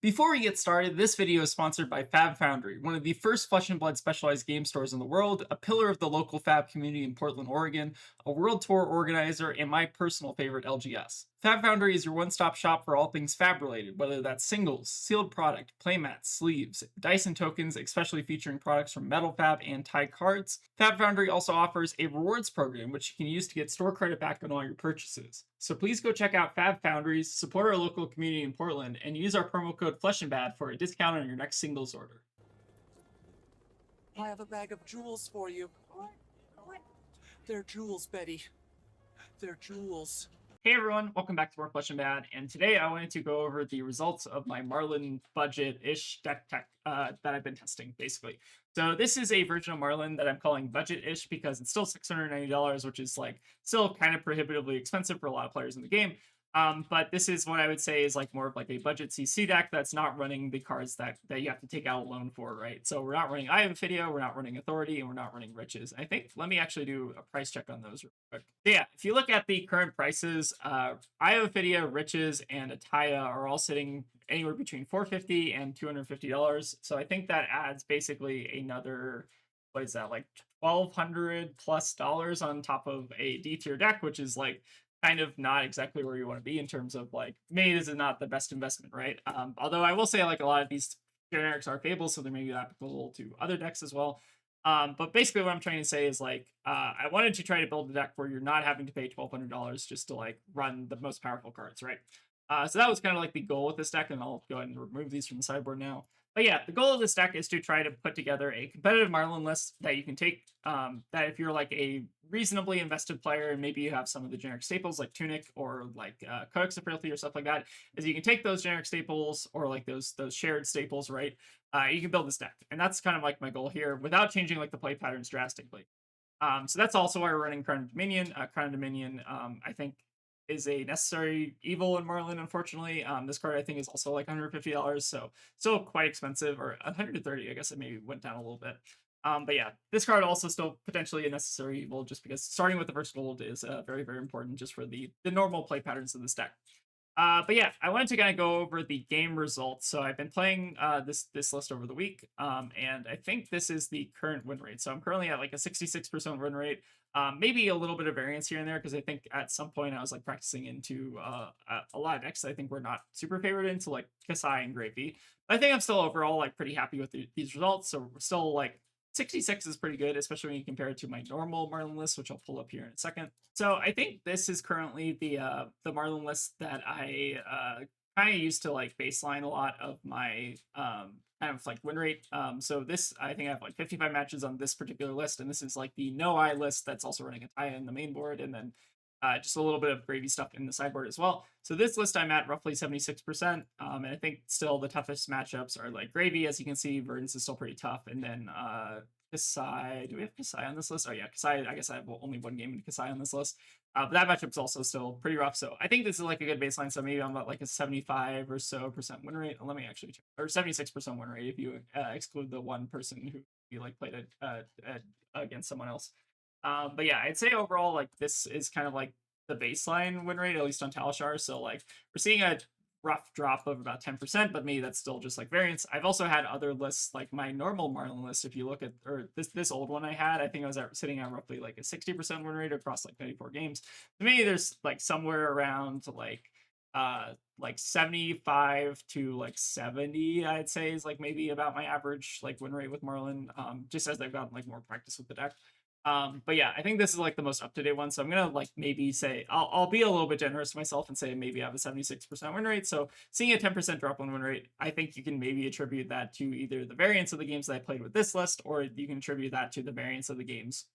Before we get started, this video is sponsored by FaB Foundry, one of the first Flesh and Blood specialized game stores in the world, a pillar of the local FaB community in Portland, Oregon, a world tour organizer, and my personal favorite LGS. FaB Foundry is your one-stop shop for all things FaB related, whether that's singles, sealed product, playmats, sleeves, dice and tokens, especially featuring products from Metal FaB and Thai cards. FaB Foundry also offers a rewards program which you can use to get store credit back on all your purchases. So please go check out FaB Foundries, support our local community in Portland, and use our promo code FleshandBad for a discount on your next singles order. I have a bag of jewels for you. They're jewels, Betty. They're jewels. Hey everyone, welcome back to more Flesh and Bad, and today I wanted to go over the results of my Marlynn budget-ish deck tech that I've been testing, basically. So this is a version of Marlynn that I'm calling budget-ish because it's still $690, which is like still kind of prohibitively expensive for a lot of players in the game. But this is what I would say is like more of like a budget CC deck that's not running the cards that you have to take out a loan for, right? So we're not running Eye of Ophidia, we're not running Authority, and we're not running Riches. I think, let me actually do a price check on those real quick. So yeah, if you look at the current prices, Eye of Ophidia, Riches, and Ataya are all sitting anywhere between $450 and $250. So I think that adds basically another, what is that, like $1,200 plus on top of a D tier deck, which is like kind of not exactly where you want to be in terms of like, maybe this is not the best investment, right? Although I will say like a lot of these generics are fables, so they may be applicable to other decks as well. But basically what I'm trying to say is like, I wanted to try to build a deck where you're not having to pay $1,200 just to like run the most powerful cards, right? So that was kind of like the goal with this deck, and I'll go ahead and remove these from the sideboard now. But yeah, the goal of this deck is to try to put together a competitive Marlynn list that you can take, that if you're like a reasonably invested player and maybe you have some of the generic staples like Tunic or like Codex of Frailty or stuff like that, is you can take those generic staples or like those shared staples, right? You can build this deck. And that's kind of like my goal here without changing like the play patterns drastically. So that's also why we're running Crown of Dominion. Crown of Dominion, I think, is a necessary evil in Marlynn, unfortunately. This card, I think, is also like $150, so still quite expensive, or $130, I guess it maybe went down a little bit. But yeah, this card also still potentially a necessary evil, just because starting with the first gold is very, very important just for the normal play patterns of this deck. But yeah, I wanted to kind of go over the game results. So I've been playing this list over the week, and I think this is the current win rate. So I'm currently at like a 66% win rate. Maybe a little bit of variance here and there because I think at some point I was like practicing into a lot of decks I think we're not super favored into, like Kasai and Gravy. But I think I'm still overall like pretty happy with these results. So we're still like 66 is pretty good, especially when you compare it to my normal Marlynn list, which I'll pull up here in a second. So I think this is currently the Marlynn list that I kind of used to like baseline a lot of my kind of like win rate. So this, I think I have like 55 matches on this particular list, and this is like the no eye list that's also running a tie in the main board, and then just a little bit of gravy stuff in the sideboard as well. So this list I'm at roughly 76%, and I think still the toughest matchups are like Gravy. As you can see, Verdance is still pretty tough, and then Kasai. Do we have Kasai on this list? Oh yeah, Kasai. I guess I have only one game in Kasai on this list. But that matchup's also still pretty rough. So I think this is like a good baseline. So maybe I'm at like a 75 or so percent win rate. Let me actually check. Or 76% win rate if you exclude the one person who you like played against someone else. But yeah, I'd say overall like this is kind of like the baseline win rate, at least on Talishar. So like we're seeing a rough drop of about 10%, but maybe that's still just like variance. I've also had other lists like my normal Marlynn list. If you look at, or this old one I had, I think I was sitting at roughly like a 60% win rate across like 94 games. To me, there's like somewhere around like 75 to like 70, I'd say is like maybe about my average like win rate with Marlynn, just as I've gotten like more practice with the deck. But yeah, I think this is like the most up-to-date one. So I'm gonna like maybe say I'll be a little bit generous to myself and say maybe I have a 76% win rate. So seeing a 10% drop in win rate, I think you can maybe attribute that to either the variance of the games that I played with this list, or you can attribute that to the variance of the games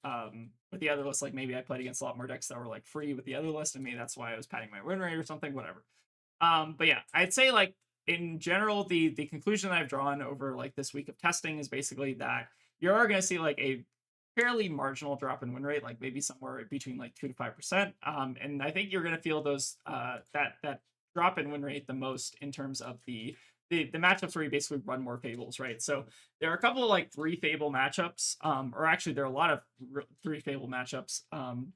with the other list. Like maybe I played against a lot more decks that were like free with the other list, and maybe that's why I was padding my win rate or something, whatever. But yeah, I'd say like in general, the conclusion that I've drawn over like this week of testing is basically that you are going to see like a fairly marginal drop in win rate, like maybe somewhere between like 2 to 5%. And I think you're going to feel those that drop in win rate the most in terms of the the matchups where you basically run more fables, right? So there are a couple of like three fable matchups, or actually there are a lot of three fable matchups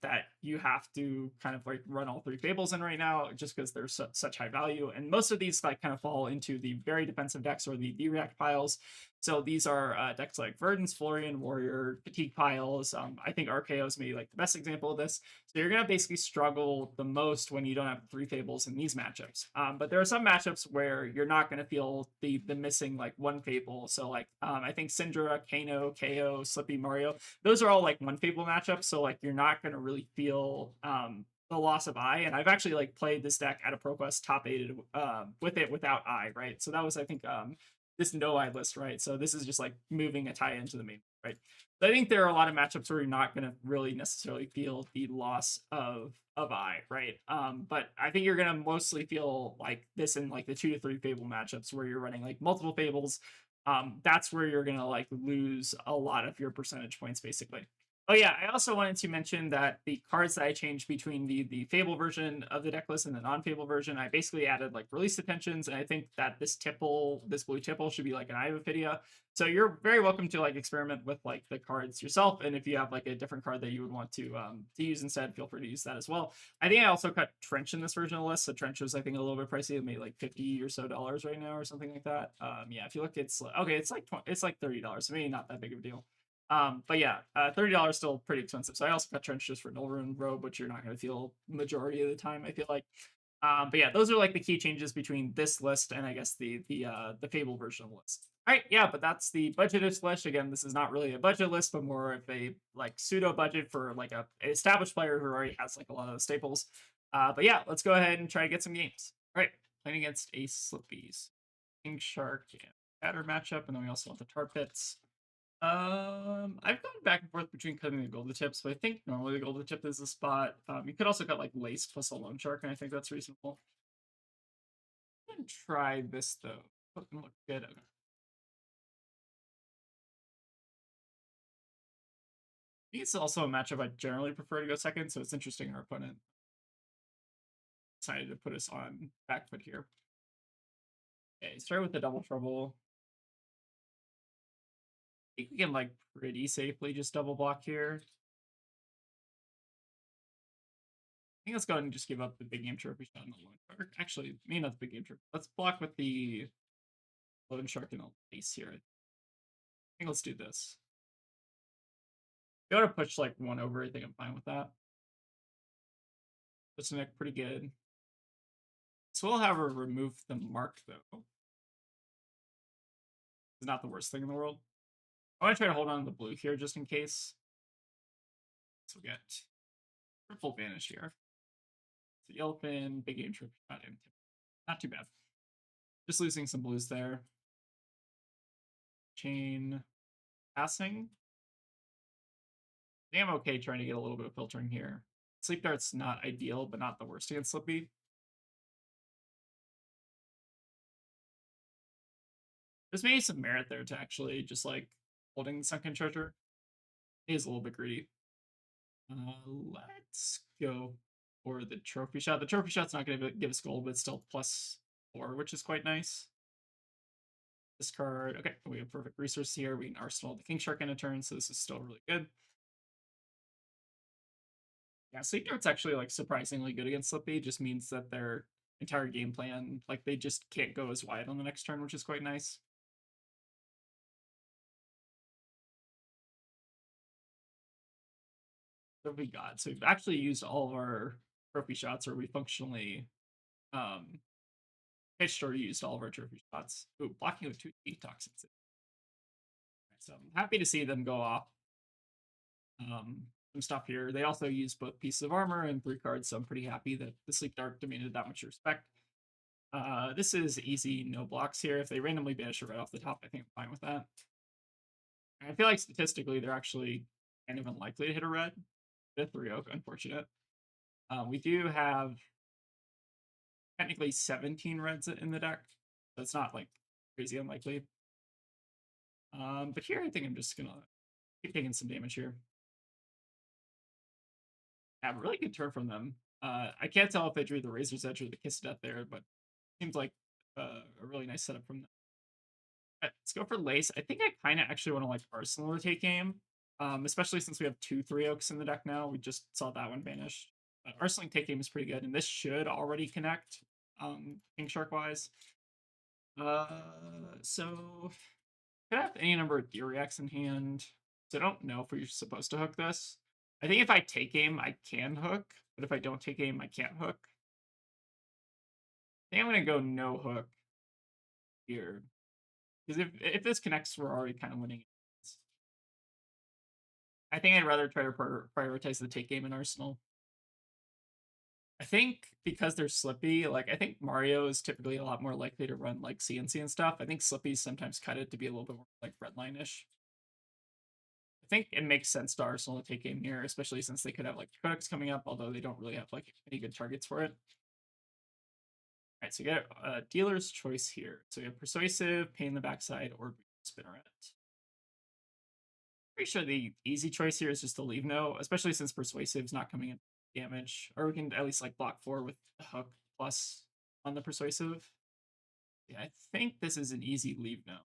that you have to kind of like run all three fables in right now, just because they're such high value. And most of these like kind of fall into the very defensive decks or the D-react piles. So these are decks like Verdance, Florian, Warrior, Fatigue piles. I think RKO is maybe like the best example of this. So you're gonna basically struggle the most when you don't have three fables in these matchups. But there are some matchups where you're not gonna feel the missing like one fable. So like I think Cindra, Kano, KO, Slippy, Mario, those are all like one fable matchups. So like you're not gonna really feel the loss of eye. And I've actually like played this deck at a ProQuest top 8 with it without eye, right? So that was I think this no eye list, right? So this is just like moving a tie into the main, right? So I think there are a lot of matchups where you're not going to really necessarily feel the loss of eye, right? But I think you're going to mostly feel like this in like the 2 to 3 fable matchups where you're running like multiple fables. That's where you're going to like lose a lot of your percentage points, basically. Oh yeah, I also wanted to mention that the cards that I changed between the Fable version of the deck list and the non-Fable version, I basically added like release attentions, and I think that this blue tipple, should be like an Eye of Ophidia. So you're very welcome to like experiment with like the cards yourself, and if you have like a different card that you would want to use instead, feel free to use that as well. I think I also cut Trench in this version of the list. So Trench was I think a little bit pricey. It made like $50 or so right now or something like that. Yeah, if you look, it's okay. It's like $30, so maybe not that big of a deal. But yeah, $30 still pretty expensive. So I also got Trench just for Nullrune Robe, which you're not going to feel majority of the time, I feel like. But yeah, those are like the key changes between this list and I guess the Fable version of the list. All right, yeah, but that's the budgeted list. Again, this is not really a budget list, but more of a like pseudo budget for like a established player who already has like a lot of the staples. But yeah, let's go ahead and try to get some games. All right, playing against a Slippy's King Shark and Batter matchup, and then we also want the Tar Pits. I've gone back and forth between cutting the golden tips, but I think normally the golden tip is the spot. You could also cut like lace plus a loan shark, and I think that's reasonable. I'm gonna try this though. Doesn't look good. Okay. I think it's also a matchup I generally prefer to go second, so it's interesting our opponent decided to put us on back foot here. Okay, start with the double trouble. I think we can like pretty safely just double block here. I think let's go ahead and just give up the big game trophy shot on the loan shark. Actually, maybe not the big game trophy. Let's block with the loan shark and a lace here. I think let's do this. If you want to push like one over, I think I'm fine with that. This make pretty good. So we'll have her remove the mark though. It's not the worst thing in the world. I want to try to hold on to the blue here just in case. So we'll get triple vanish here. So yellow pin, big game trip, not too bad. Just losing some blues there. Chain passing. I think I'm okay trying to get a little bit of filtering here. Sleep Dart's not ideal, but not the worst against Slippy. There's maybe some merit there to actually just like holding Sunken Treasure. It is a little bit greedy. Let's go for the trophy shot. The trophy shot's not going to give us gold, but it's still +4, which is quite nice. Discard. Okay, we have perfect resource here. We can arsenal the King Shark in a turn, so this is still really good. Yeah, Sleep Dart's actually like surprisingly good against Slippy. Just means that their entire game plan, like they just can't go as wide on the next turn, which is quite nice. What have we got? So we've actually used all of our trophy shots, or we functionally pitched or used all of our trophy shots. Ooh, blocking with 2 detoxins. So I'm happy to see them go off some stuff here. They also use both pieces of armor and 3 cards, so I'm pretty happy that the Sleep Dart demanded that much respect. This is easy, no blocks here. If they randomly banish it right off the top, I think I'm fine with that. I feel like statistically they're actually kind of unlikely to hit a red. The 3 oak, unfortunate. We do have technically 17 reds in the deck, so it's not like crazy unlikely. But here I think I'm just gonna keep taking some damage here. Have a really good turn from them. I can't tell if they drew the Razor's Edge or the Kiss of Death there, but seems like a really nice setup from them. Let's go for Lace. I think I kind of actually want to like Arsenal to take aim, especially since we have 2 3 oaks in the deck now. We just saw that one vanish. Arsenal take aim is pretty good, and this should already connect King Shark wise. So could have any number of Deer Reacts in hand. So I don't know if we're supposed to hook this. I think if I take aim, I can hook, but if I don't take aim, I can't hook. I think I'm gonna go no hook here. Because if this connects, we're already kind of winning. I think I'd rather try to prioritize the take game in Arsenal. I think because they're Slippy, like I think Mario is typically a lot more likely to run like CNC and stuff. I think Slippy's sometimes cut it to be a little bit more like Redline-ish. I think it makes sense to Arsenal to take game here, especially since they could have like Codex coming up, although they don't really have like any good targets for it. All right, so you get a dealer's choice here. So you have Persuasive, Pain in the Backside, or Spinneret. Pretty sure the easy choice here is just to leave no, especially since Persuasive's not coming in damage. Or we can at least like block 4 with the hook plus on the Persuasive. Yeah, I think this is an easy leave no.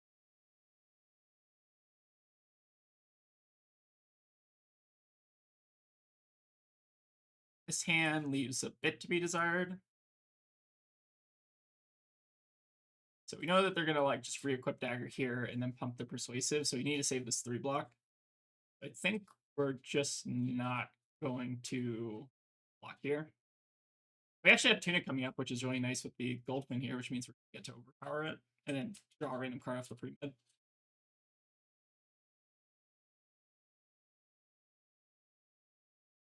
This hand leaves a bit to be desired. So we know that they're gonna like just re-equip Dagger here and then pump the Persuasive, so we need to save this 3 block. I think we're just not going to block here. We actually have Tunic coming up, which is really nice with the Goldfin here, which means we're going to get to overpower it and then draw a random card off the pre-mid.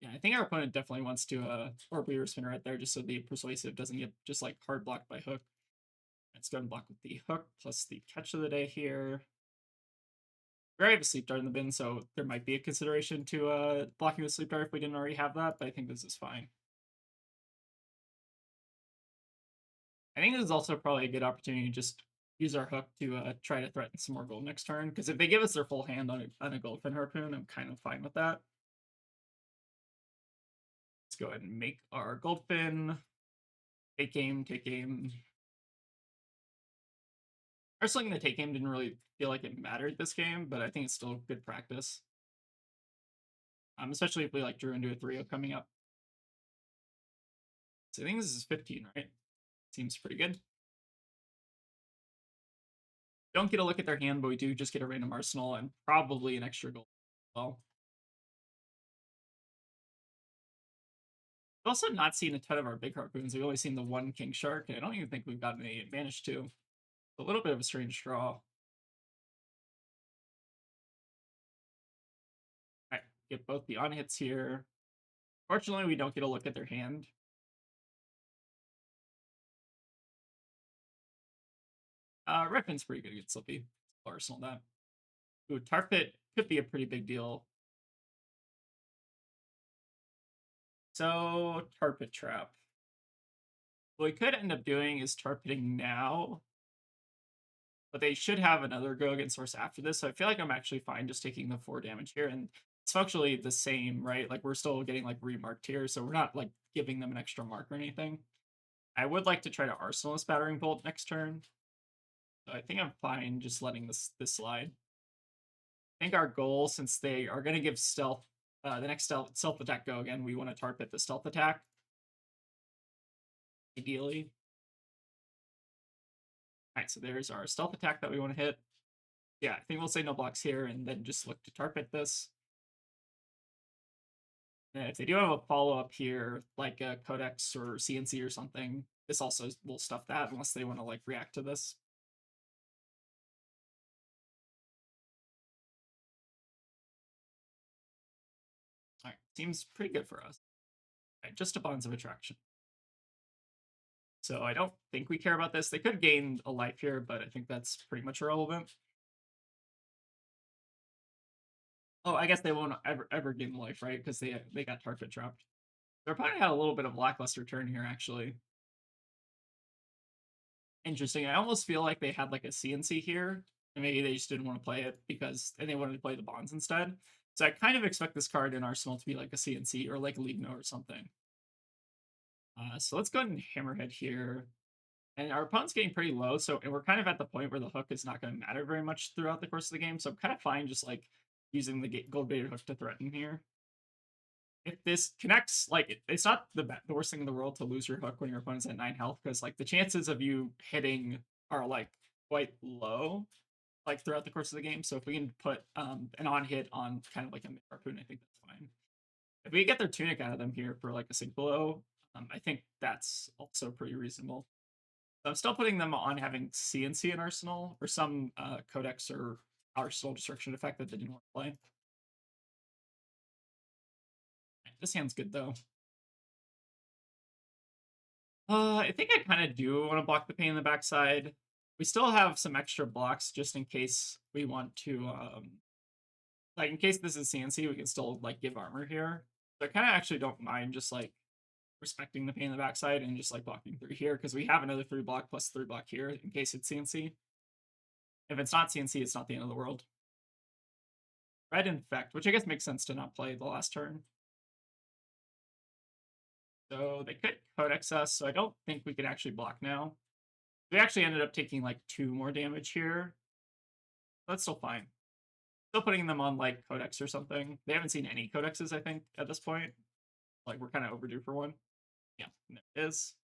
Yeah, I think our opponent definitely wants to Orb Weaver Spinner right there just so the Persuasive doesn't get just like hard blocked by hook. Let's go and block with the hook plus the catch of the day here. We already have a sleep dart in the bin, so there might be a consideration to blocking with sleep dart if we didn't already have that, but I think this is fine. I think this is also probably a good opportunity to just use our hook to try to threaten some more gold next turn, because if they give us their full hand on a Goldfin Harpoon, I'm kind of fine with that. Let's go ahead and make our Goldfin. Take game, take game. Wrestling the take game didn't really feel like it mattered this game, but I think it's still good practice. Especially if we like drew into a 3-0 coming up. So I think this is 15, right? Seems pretty good. Don't get a look at their hand, but we do just get a random arsenal and probably an extra gold as well. We've also not seen a ton of our big harpoons. We've only seen the 1 King Shark, and I don't even think we've gotten any advantage to. A little bit of a strange draw. All right, get both the on hits here. Fortunately, we don't get a look at their hand. Redfin's pretty good against Slippy. Arsenal that. Ooh, Tar Pit could be a pretty big deal. So, Tar Pit Trap. What we could end up doing is Tar Pitting now, but they should have another go against Source after this, so I feel like I'm actually fine just taking the 4 damage here, and it's functionally the same, right? Like, we're still getting, like, remarked here, so we're not, like, giving them an extra mark or anything. I would like to try to Arsenal this Battering Bolt next turn, so I think I'm fine just letting this slide. I think our goal, since they are going to give stealth, the next stealth attack go again, we want to Tar Pit the stealth attack, ideally. All right, so there's our stealth attack that we want to hit. Yeah, I think we'll say no blocks here and then just look to Tar Pit this. And if they do have a follow-up here, like a Codex or CNC or something, this also will stuff that unless they want to like react to this. All right, seems pretty good for us. All right, just a Bonds of Attraction. So I don't think we care about this. They could gain a life here, but I think that's pretty much irrelevant. Oh, I guess they won't ever gain life, right? Because they got Tar Pit trapped. Their opponent had a little bit of a lackluster turn here, actually. Interesting. I almost feel like they had like a CNC here, and maybe they just didn't want to play it and they wanted to play the bonds instead. So I kind of expect this card in Arsenal to be like a CNC or like a lead note or something. So let's go ahead and Hammerhead here. And our opponent's getting pretty low, and we're kind of at the point where the hook is not going to matter very much throughout the course of the game. So I'm kind of fine just like using the gold baited hook to threaten here. If this connects, like it's not the worst thing in the world to lose your hook when your opponent's at 9 health, because like the chances of you hitting are like quite low, like throughout the course of the game. So if we can put an on hit on kind of like a mid harpoon, I think that's fine. If we get their tunic out of them here for like a sync below, I think that's also pretty reasonable. So I'm still putting them on having CNC in Arsenal or some codex or Arsenal destruction effect that they didn't want to play. This hand's good though. I think I kind of do want to block the pain in the backside. We still have some extra blocks just in case we want to, like in case this is CNC, we can still like give armor here. So I kind of actually don't mind just like respecting the pain in the backside and just like blocking 3 here because we have another 3 block plus 3 block here in case it's CNC. If it's not CNC, it's not the end of the world. Red Infect, which I guess makes sense to not play the last turn. So they could codex us, so I don't think we could actually block now. We actually ended up taking like 2 more damage here. That's still fine. Still putting them on like codex or something. They haven't seen any codexes, I think, at this point. Like we're kind of overdue for one. Yeah, there it is.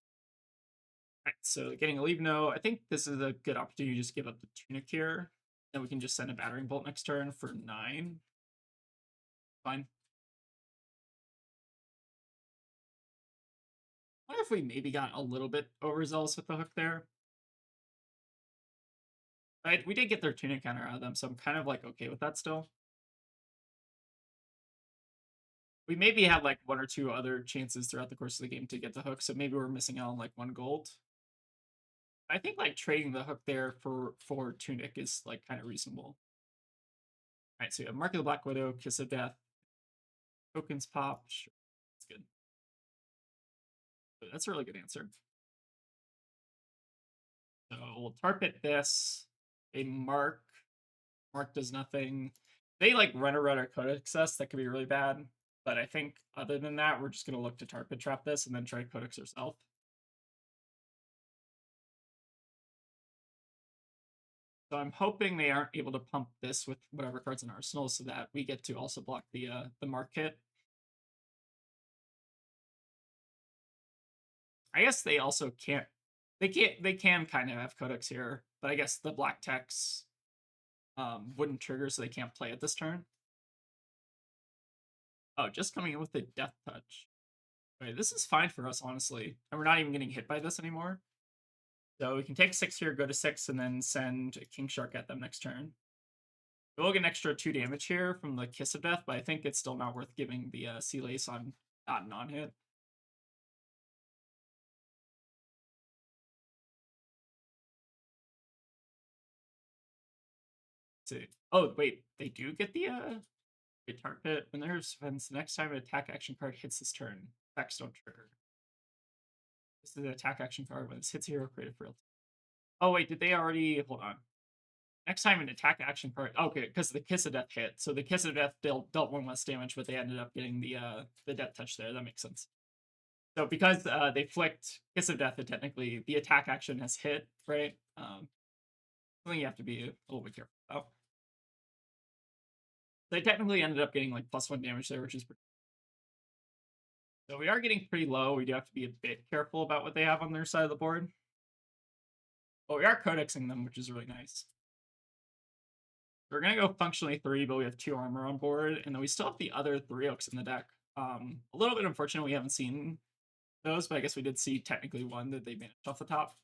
All right, so getting a leave no. I think this is a good opportunity to just give up the tunic here. Then we can just send a battering bolt next turn for 9. Fine. I wonder if we maybe got a little bit overzealous with the hook there. Right, we did get their tunic counter out of them, so I'm kind of like okay with that still. We maybe had like 1 or 2 other chances throughout the course of the game to get the hook, so maybe we're missing out on like 1 gold. I think like trading the hook there for tunic is like kind of reasonable. All right, so you have Mark of the Black Widow, Kiss of Death, tokens pop. Sure, that's good. That's a really good answer. So we'll target this. A Mark. Mark does nothing. They like run around our codex us. That could be really bad. But I think other than that, we're just going to look to target trap this and then try codex ourselves. So I'm hoping they aren't able to pump this with whatever cards in Arsenal so that we get to also block the Mark hit. I guess they also can't. They can kind of have codex here, but I guess the black text wouldn't trigger, so they can't play it this turn. Oh, just coming in with a death touch. Okay, this is fine for us, honestly. And we're not even getting hit by this anymore. So we can take 6 here, go to 6, and then send a King Shark at them next turn. We'll get an extra 2 damage here from the Kiss of Death, but I think it's still not worth giving the Sea Lace on not non-hit. Oh, wait, they do get the target when there's defense. The next time an attack action card hits this turn, effects don't trigger. This is an attack action card when it hits a hero created for real. Oh wait, did they already hold on? Next time an attack action card, okay, because the Kiss of Death hit. So the Kiss of Death dealt 1 less damage, but they ended up getting the death touch there. That makes sense. So because they flicked Kiss of Death, and technically the attack action has hit, right? Something you have to be a little bit careful about. They technically ended up getting like +1 damage there, which is pretty. So we are getting pretty low. We do have to be a bit careful about what they have on their side of the board. But we are codexing them, which is really nice. We're going to go functionally 3, but we have 2 armor on board, and then we still have the other 3 oaks in the deck. A little bit unfortunate we haven't seen those, but I guess we did see technically 1 that they managed off the top.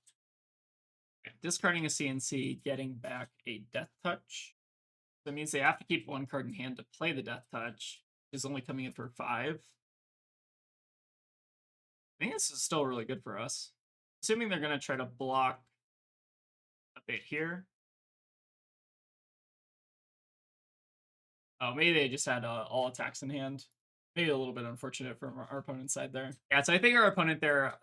Okay, discarding a CNC, getting back a Death Touch. That means they have to keep 1 card in hand to play the Death Touch, which is only coming in for 5. I think this is still really good for us. Assuming they're going to try to block a bit here. Oh, maybe they just had all attacks in hand. Maybe a little bit unfortunate from our opponent's side there. Yeah, so I think our opponent there,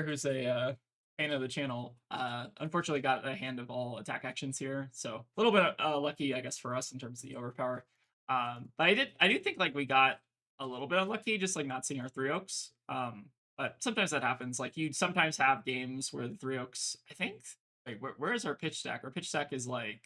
who's a fan of the channel, unfortunately got a hand of all attack actions here. So a little bit lucky, I guess, for us in terms of the overpower. But I do think like we got a little bit unlucky, just like not seeing our 3 oaks. But But sometimes that happens. Like you sometimes have games where the three oaks. I think. Wait, where is our pitch stack? Our pitch stack is like.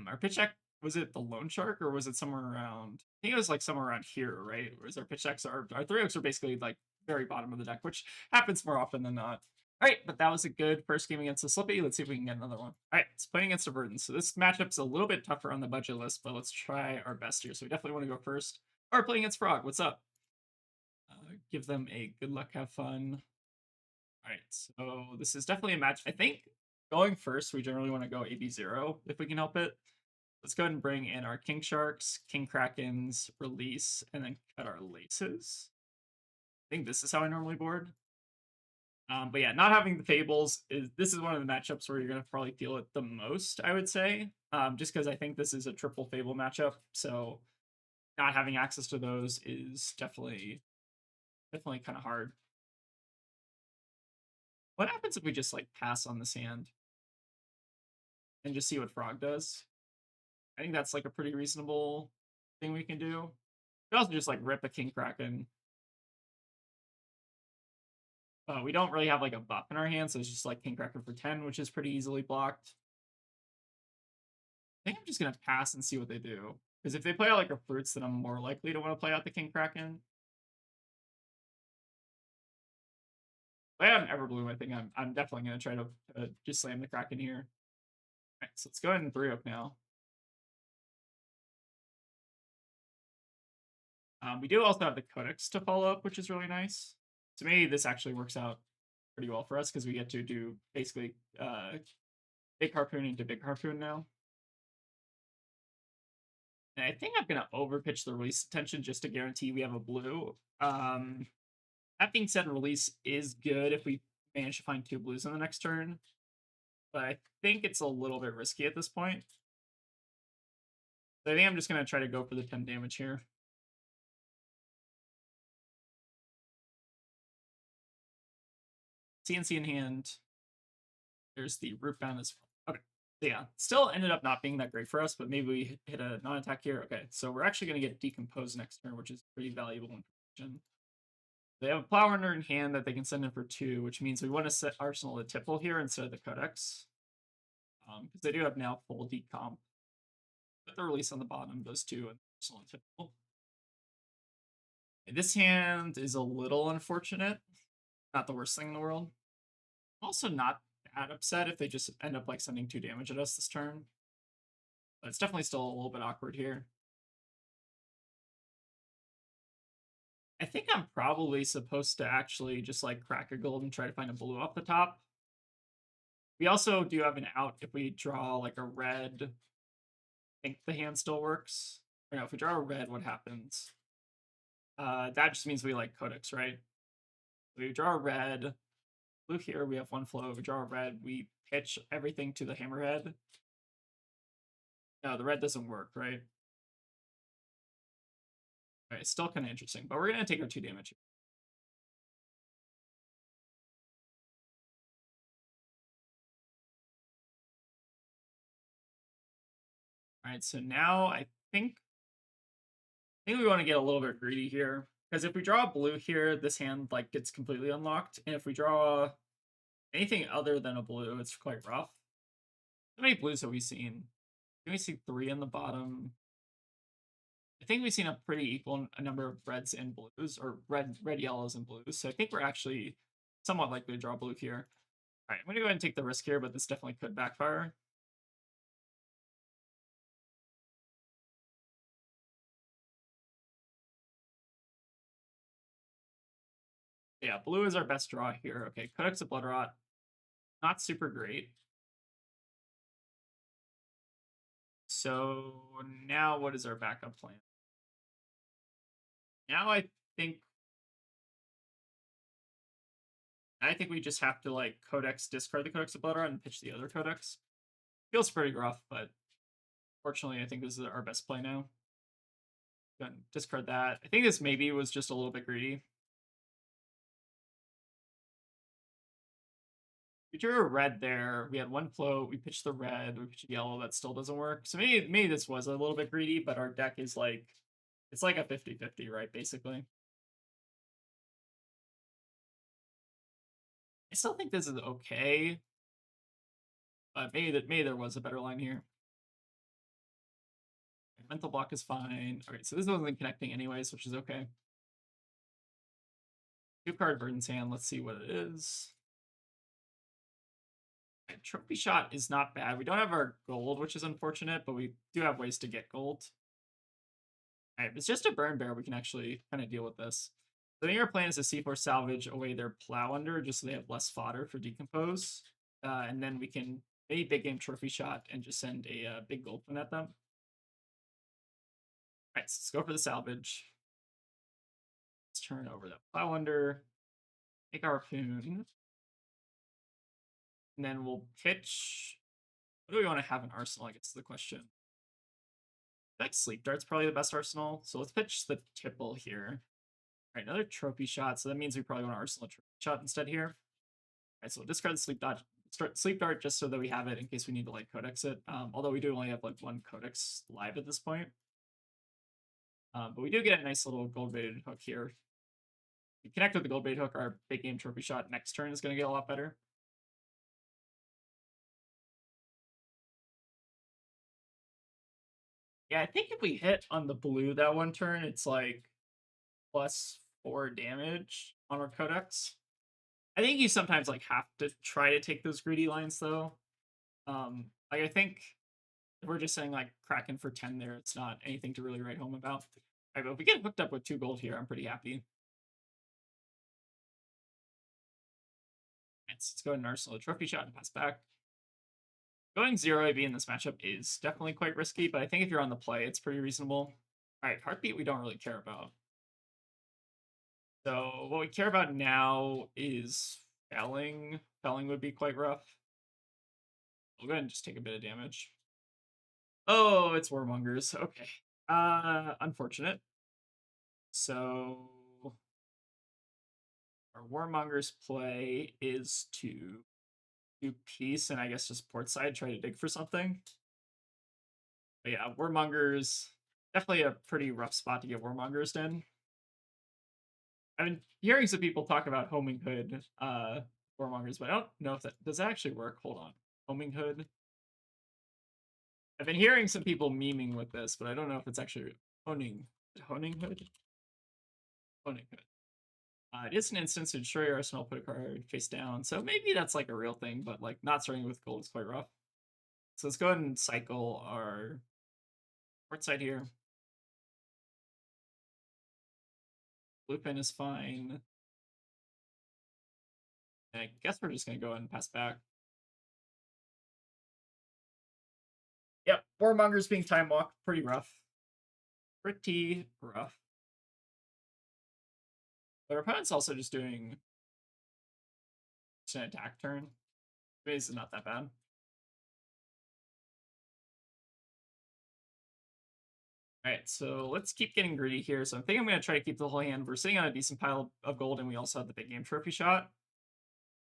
Our pitch stack, was it the loan shark or was it somewhere around? I think it was like somewhere around here, right? Whereas our pitch stacks are our three oaks are basically like very bottom of the deck, which happens more often than not. All right, but that was a good first game against the Slippy. Let's see if we can get another one. All right, it's playing against the Verdance. So this matchup's a little bit tougher on the budget list, but let's try our best here. So we definitely want to go first. Or playing against Frog. What's up? Give them a good luck, have fun. All right, so this is definitely a match. I think going first, we generally want to go AB0 if we can help it. Let's go ahead and bring in our King Sharks, King Krakens, release, and then cut our laces. I think this is how I normally board. But yeah, not having the Fables this is one of the matchups where you're gonna probably feel it the most, I would say. Just because I think this is a triple Fable matchup, so not having access to those is definitely kind of hard. What happens if we just like pass on this hand and just see what Frog does? I think that's like a pretty reasonable thing we can do. We also just like rip a King Kraken. We don't really have like a buff in our hand, so it's just like King Kraken for 10, which is pretty easily blocked. I think I'm just gonna pass and see what they do. Because if they play out like a fruits, then I'm more likely to want to play out the King Kraken. If I have an Everbloom, I think I'm definitely gonna try to just slam the Kraken here. All right, so let's go ahead and 3-up now. We do also have the Codex to follow up, which is really nice. To me, this actually works out pretty well for us because we get to do basically big harpoon into big harpoon now. And I think I'm gonna overpitch the release attention just to guarantee we have a blue. That being said, release is good if we manage to find 2 blues on the next turn. But I think it's a little bit risky at this point. So I think I'm just gonna try to go for the 10 damage here. CNC in hand. There's the root bound as well. Okay. So yeah, still ended up not being that great for us, but maybe we hit a non-attack here. Okay, so we're actually going to get decomposed next turn, which is pretty valuable information. They have a plow runner in hand that they can send in for 2, which means we want to set Arsenal to Tipple here instead of the Codex. Because they do have now full decomp. Put the release on the bottom, those 2, and Arsenal and Tipple. This hand is a little unfortunate. Not the worst thing in the world. Also not that upset if they just end up like sending 2 damage at us this turn. But it's definitely still a little bit awkward here. I think I'm probably supposed to actually just like crack a gold and try to find a blue off the top. We also do have an out if we draw like a red. I think the hand still works. Or no, if we draw a red, what happens? That just means we like Codex, right? We draw a red. Blue here, we have 1 flow. If we draw a red, we pitch everything to the hammerhead. No, the red doesn't work, right? Alright, still kind of interesting, but we're going to take our 2 damage here. Alright, so now I think we want to get a little bit greedy here. Because if we draw a blue here, this hand like gets completely unlocked. And if we draw anything other than a blue, it's quite rough. How many blues have we seen? Can we see 3 in the bottom? I think we've seen a pretty equal number of reds and blues, or red, yellows, and blues. So I think we're actually somewhat likely to draw blue here. All right, I'm going to go ahead and take the risk here, but this definitely could backfire. Yeah, blue is our best draw here. Okay, Codex of Blood Rot. Not super great. So now what is our backup plan? Now I think we just have to like Codex, discard the Codex of Blood Rot and pitch the other Codex. Feels pretty rough, but fortunately I think this is our best play now. Go ahead and discard that. I think this maybe was just a little bit greedy. We drew a red there. We had 1 float. We pitched the red. We pitched yellow. That still doesn't work. So maybe this was a little bit greedy, but our deck is like, it's like a 50-50, right? Basically. I still think this is okay, but maybe there was a better line here. Mental block is fine. Okay, so this wasn't connecting anyways, which is okay. 2-card Verdance hand. Let's see what it is. Trophy shot is not bad. We don't have our gold, which is unfortunate, but we do have ways to get gold. All right, if it's just a burn bear, we can actually kind of deal with this. So I think our plan is to C4 salvage away their plow under, just so they have less fodder for decompose. And then we can maybe big game trophy shot and just send a big gold pin at them. All right, so let's go for the salvage. Let's turn over that plow under, make our harpoon. And then we'll pitch. What do we want to have in arsenal, I guess is the question. I think sleep dart's probably the best arsenal. So let's pitch the tipple here. All right, another trophy shot. So that means we probably want to arsenal a trophy shot instead here. All right, so we'll discard the sleep dart just so that we have it in case we need to like codex it. Although we do only have like one codex live at this point. But we do get a nice little gold baited hook here. If we connect with the gold baited hook, our big game trophy shot next turn is going to get a lot better. Yeah, I think if we hit on the blue that one turn, it's like +4 damage on our codex. I think you sometimes like have to try to take those greedy lines though. Like I think if we're just saying like Kraken for 10 there, it's not anything to really write home about. All right, but if we get hooked up with 2 gold here, I'm pretty happy. Let's go ahead and arsenal a trophy shot and pass back. Going 0 AB in this matchup is definitely quite risky, but I think if you're on the play, it's pretty reasonable. All right, heartbeat we don't really care about. So what we care about now is felling. Felling would be quite rough. We'll go ahead and just take a bit of damage. Oh, it's Warmongers. Okay. Unfortunate. So our Warmongers play is to do peace and I guess just port side try to dig for something. But yeah, Warmongers, definitely a pretty rough spot to get Warmongers in. I've been hearing some people talk about homing hood Warmongers, but I don't know if that does that actually work. Hold on. Homing hood. I've been hearing some people memeing with this, but I don't know if it's actually honing hood. Honing hood. It is an instance to destroy your arsenal, put a card face down. So maybe that's like a real thing, but like not starting with gold is quite rough. So let's go ahead and cycle our port side here. Blue pin is fine. I guess we're just gonna go ahead and pass back. Yep, Warmongers being time walk, pretty rough. Pretty rough. But our opponent's also just doing an attack turn. This is not that bad. Alright, so let's keep getting greedy here. So I think I'm going to try to keep the whole hand. We're sitting on a decent pile of gold, and we also have the big game trophy shot.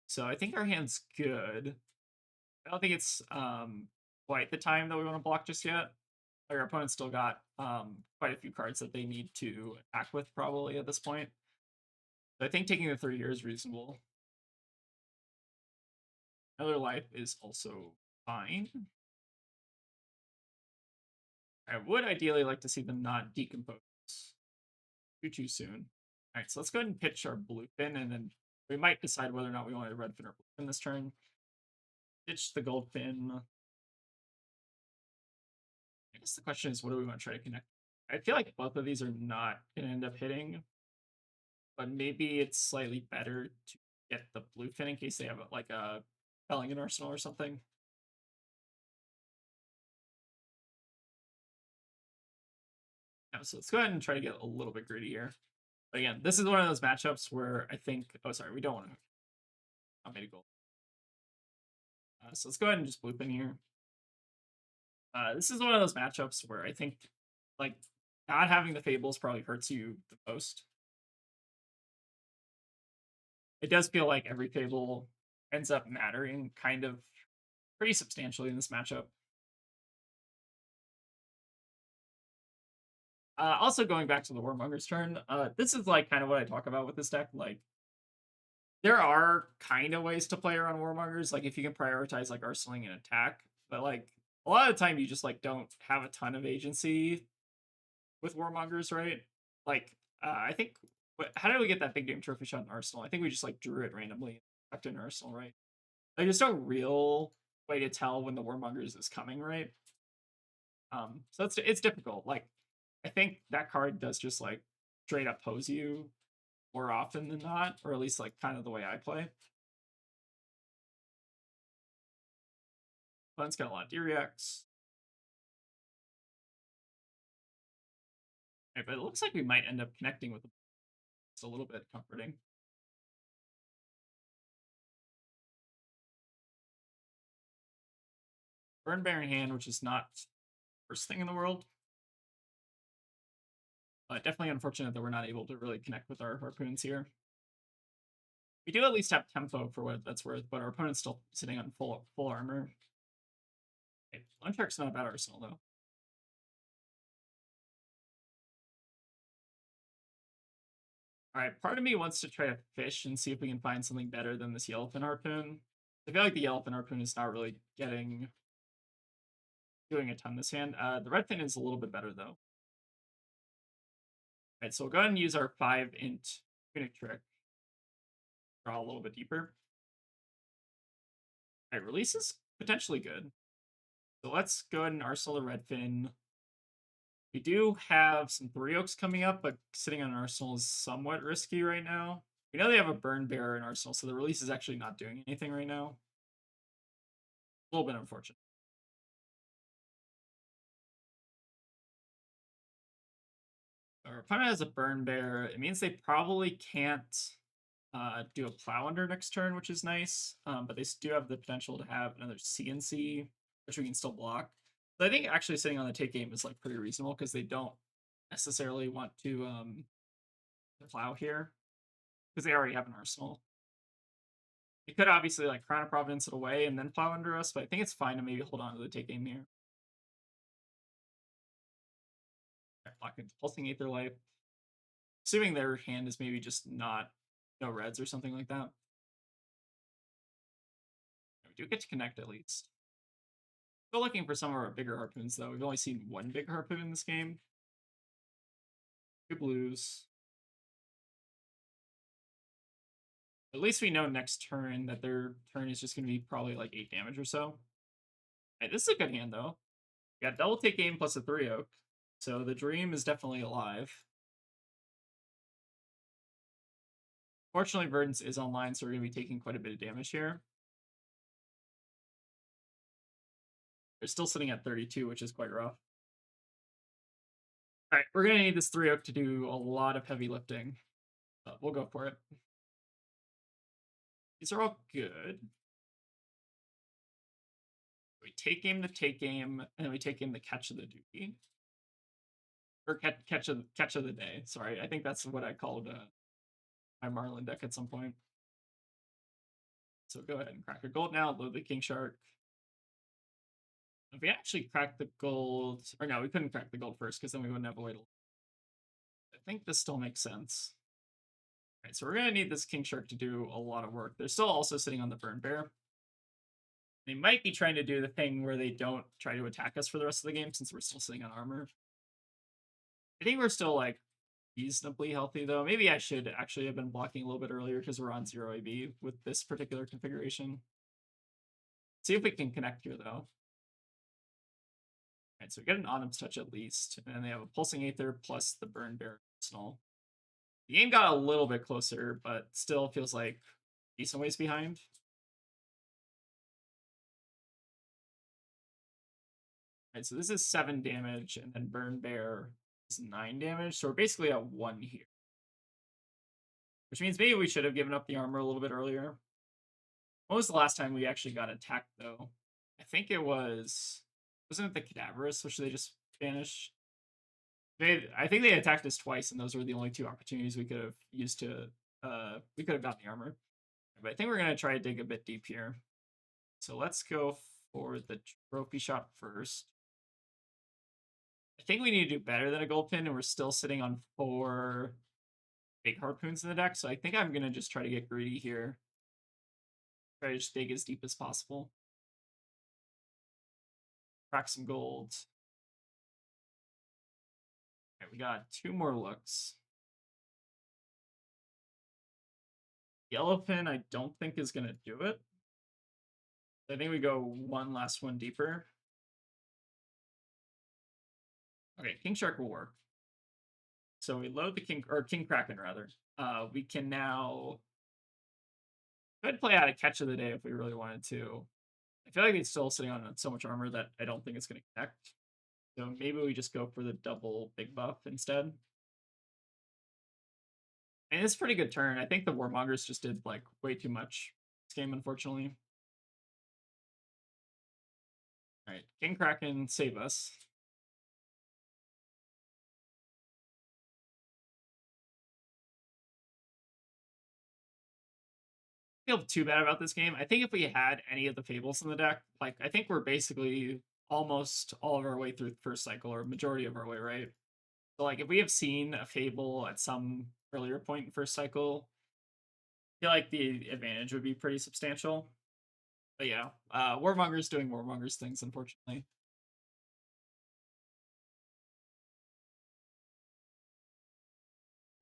So I think our hand's good. I don't think it's quite the time that we want to block just yet. Our opponent's still got quite a few cards that they need to attack with probably at this point. So I think taking the 3 years is reasonable. Another life is also fine. I would ideally like to see them not decompose too soon. All right, so let's go ahead and pitch our blue fin, and then we might decide whether or not we want a red fin or blue fin this turn. Pitch the gold fin. I guess the question is, what do we want to try to connect? I feel like both of these are not going to end up hitting, but maybe it's slightly better to get the blue fin in case they have like a felling in arsenal or something. So let's go ahead and try to get a little bit greedy here. But again, this is one of those matchups where I think, oh, sorry, we don't want to. I made a goal. So let's go ahead and just bloop in here. This is one of those matchups where I think, like, not having the Fables probably hurts you the most. It does feel like every Fable ends up mattering kind of pretty substantially in this matchup. Also going back to the Warmonger's turn, this is like kind of what I talk about with this deck. Like, There are kind of ways to play around warmongers, like if you can prioritize like arsenaling and attack, but like a lot of the time you just like don't have a ton of agency with warmongers, right? Like I think how did we get that big game trophy shot in Arsenal? I think we just like drew it randomly, tucked in Arsenal, right? Like there's no real way to tell when the warmongers is coming, right? So it's difficult. Like I think that card does just like straight up pose you more often than not, or at least like kind of the way I play. Opponent's got a lot of D-Reacts. Right, but it looks like we might end up connecting with them. It's a little bit comforting. Burn Bear in hand, which is not the worst thing in the world. Definitely unfortunate that we're not able to really connect with our harpoons here. We do at least have tempo for what that's worth, but our opponent's still sitting on full armor. Okay, Lunge Shark's not a bad arsenal, though. Alright, part of me wants to try to fish and see if we can find something better than this Yellowfin Harpoon. I feel like the Yellowfin Harpoon is not really doing a ton this hand. The Redfin is a little bit better, though. Alright, so we'll go ahead and use our 5-int Tunic Trick. Draw a little bit deeper. Alright, release is potentially good. So let's go ahead and arsenal the Redfin. We do have some 3-Oaks coming up, but sitting on an arsenal is somewhat risky right now. We know they have a Burn Bear in arsenal, so the release is actually not doing anything right now. A little bit unfortunate. Our opponent has a Burn Bear. It means they probably can't do a Plow Under next turn, which is nice. But they do have the potential to have another CNC, which we can still block. So I think actually sitting on the take game is like pretty reasonable because they don't necessarily want to plow here because they already have an arsenal. You could obviously like Crown of Providence it away and then plow under us, but I think it's fine to maybe hold on to the take game here. Block into Pulsing Aether Life. Assuming their hand is maybe just not no reds or something like that. We do get to connect at least. Still looking for some of our bigger harpoons though. We've only seen one big harpoon in this game. 2 blues. At least we know next turn that their turn is just going to be probably like 8 damage or so. Hey, this is a good hand though. We got double take game plus a 3-Oak. So the dream is definitely alive. Fortunately, Verdance is online, so we're going to be taking quite a bit of damage here. They're still sitting at 32, which is quite rough. All right, we're going to need this 3-Oak to do a lot of heavy lifting. We'll go for it. These are all good. We take game the take game, and then we take game the catch of the duty. Or catch of the day. Sorry, I think that's what I called my Marlynn deck at some point. So go ahead and crack a gold now, load the King Shark. If we actually crack the gold, or no, we couldn't crack the gold first because then we wouldn't have a way to. I think this still makes sense. All right, so we're gonna need this King Shark to do a lot of work. They're still also sitting on the Burn Bear. They might be trying to do the thing where they don't try to attack us for the rest of the game since we're still sitting on armor. I think we're still like reasonably healthy though. Maybe I should actually have been blocking a little bit earlier because we're on 0 AB with this particular configuration. See if we can connect here though. Alright, so we get an Autumn's Touch at least, and then they have a Pulsing Aether plus the Burn Bear arsenal. The game got a little bit closer, but still feels like decent ways behind. Alright, so this is 7 damage, and then Burn Bear is 9 damage, so we're basically at 1 here. Which means maybe we should have given up the armor a little bit earlier. When was the last time we actually got attacked, though? I think it was... Wasn't it the Cadaverous, which they just banished? I think they attacked us twice, and those were the only 2 opportunities we could have used to... we could have gotten the armor. But I think we're going to try to dig a bit deep here. So let's go for the trophy shot first. I think we need to do better than a gold pin, and we're still sitting on 4 big harpoons in the deck, so I think I'm gonna just try to get greedy here. Try to just dig as deep as possible. Crack some gold. Okay, we got 2 more looks. Yellowfin I don't think is gonna do it. I think we go one last one deeper. Okay, King Shark will work. So we load the King Kraken rather. We can now could play out a catch of the day if we really wanted to. I feel like it's still sitting on so much armor that I don't think it's going to connect. So maybe we just go for the double big buff instead. And it's a pretty good turn. I think the Warmongers just did like way too much this game, unfortunately. All right, King Kraken, save us. Feel too bad about this game. I think if we had any of the Fables in the deck, like I think we're basically almost all of our way through the first cycle, or majority of our way, right? So like if we have seen a Fable at some earlier point in first cycle, I feel like the advantage would be pretty substantial. But yeah, Warmonger's doing Warmonger's things, unfortunately.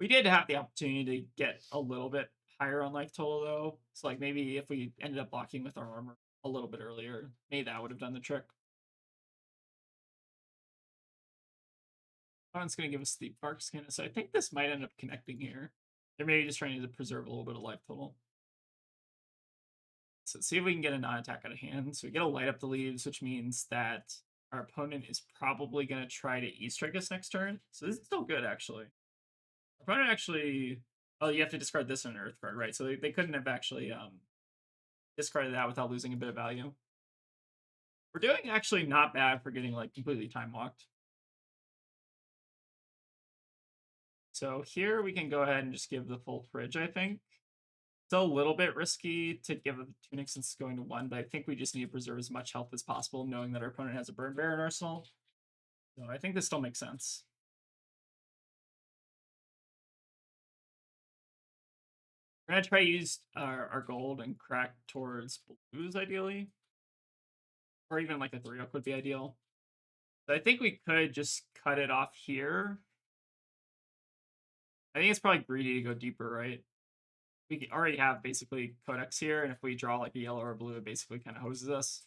We did have the opportunity to get a little bit higher on life total though. So like maybe if we ended up blocking with our armor a little bit earlier, maybe that would have done the trick. Opponent's going to give us the Bark Skin, so I think this might end up connecting here. They're maybe just trying to preserve a little bit of life total. So let's see if we can get a non-attack out of hand. So we get to light up the leaves, which means that our opponent is probably going to try to E-strike us next turn. So this is still good, actually. Our opponent actually... Oh, you have to discard this on an Earth card, right? So they couldn't have actually discarded that without losing a bit of value. We're doing actually not bad for getting like completely time-walked. So here we can go ahead and just give the full fridge, I think. It's a little bit risky to give a Tunic since it's going to 1, but I think we just need to preserve as much health as possible, knowing that our opponent has a Burn Bear in Arsenal. So I think this still makes sense. We're going to try to use our gold and crack towards blues, ideally. Or even like a 3-oak would be ideal. So I think we could just cut it off here. I think it's probably greedy to go deeper, right? We already have basically Codex here, and if we draw like a yellow or a blue, it basically kind of hoses us.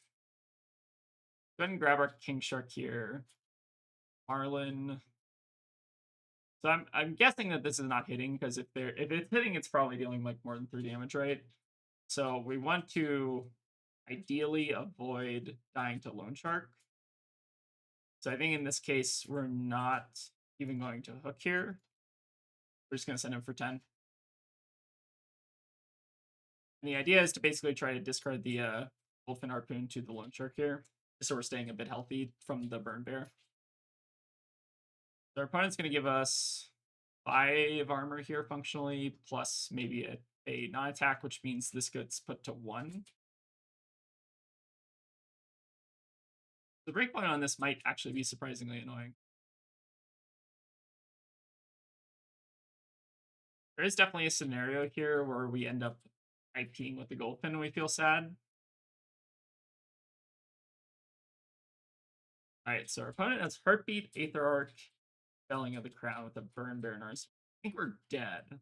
Go ahead and grab our King Shark here. Marlynn. So I'm guessing that this is not hitting, because if it's hitting, it's probably dealing like more than 3 damage, right? So we want to ideally avoid dying to Loan Shark. So I think in this case, we're not even going to hook here. We're just going to send him for 10. And the idea is to basically try to discard the Wolfen Harpoon to the Loan Shark here, just so we're staying a bit healthy from the Burn Bear. So our opponent's going to give us 5 armor here functionally, plus maybe a non-attack, which means this gets put to 1. The breakpoint on this might actually be surprisingly annoying. There is definitely a scenario here where we end up IPing with the Goldfin and we feel sad. Alright, so our opponent has Heartbeat, Aether Arc, Felling of the Crown with a Burn Bear in our... I think we're dead.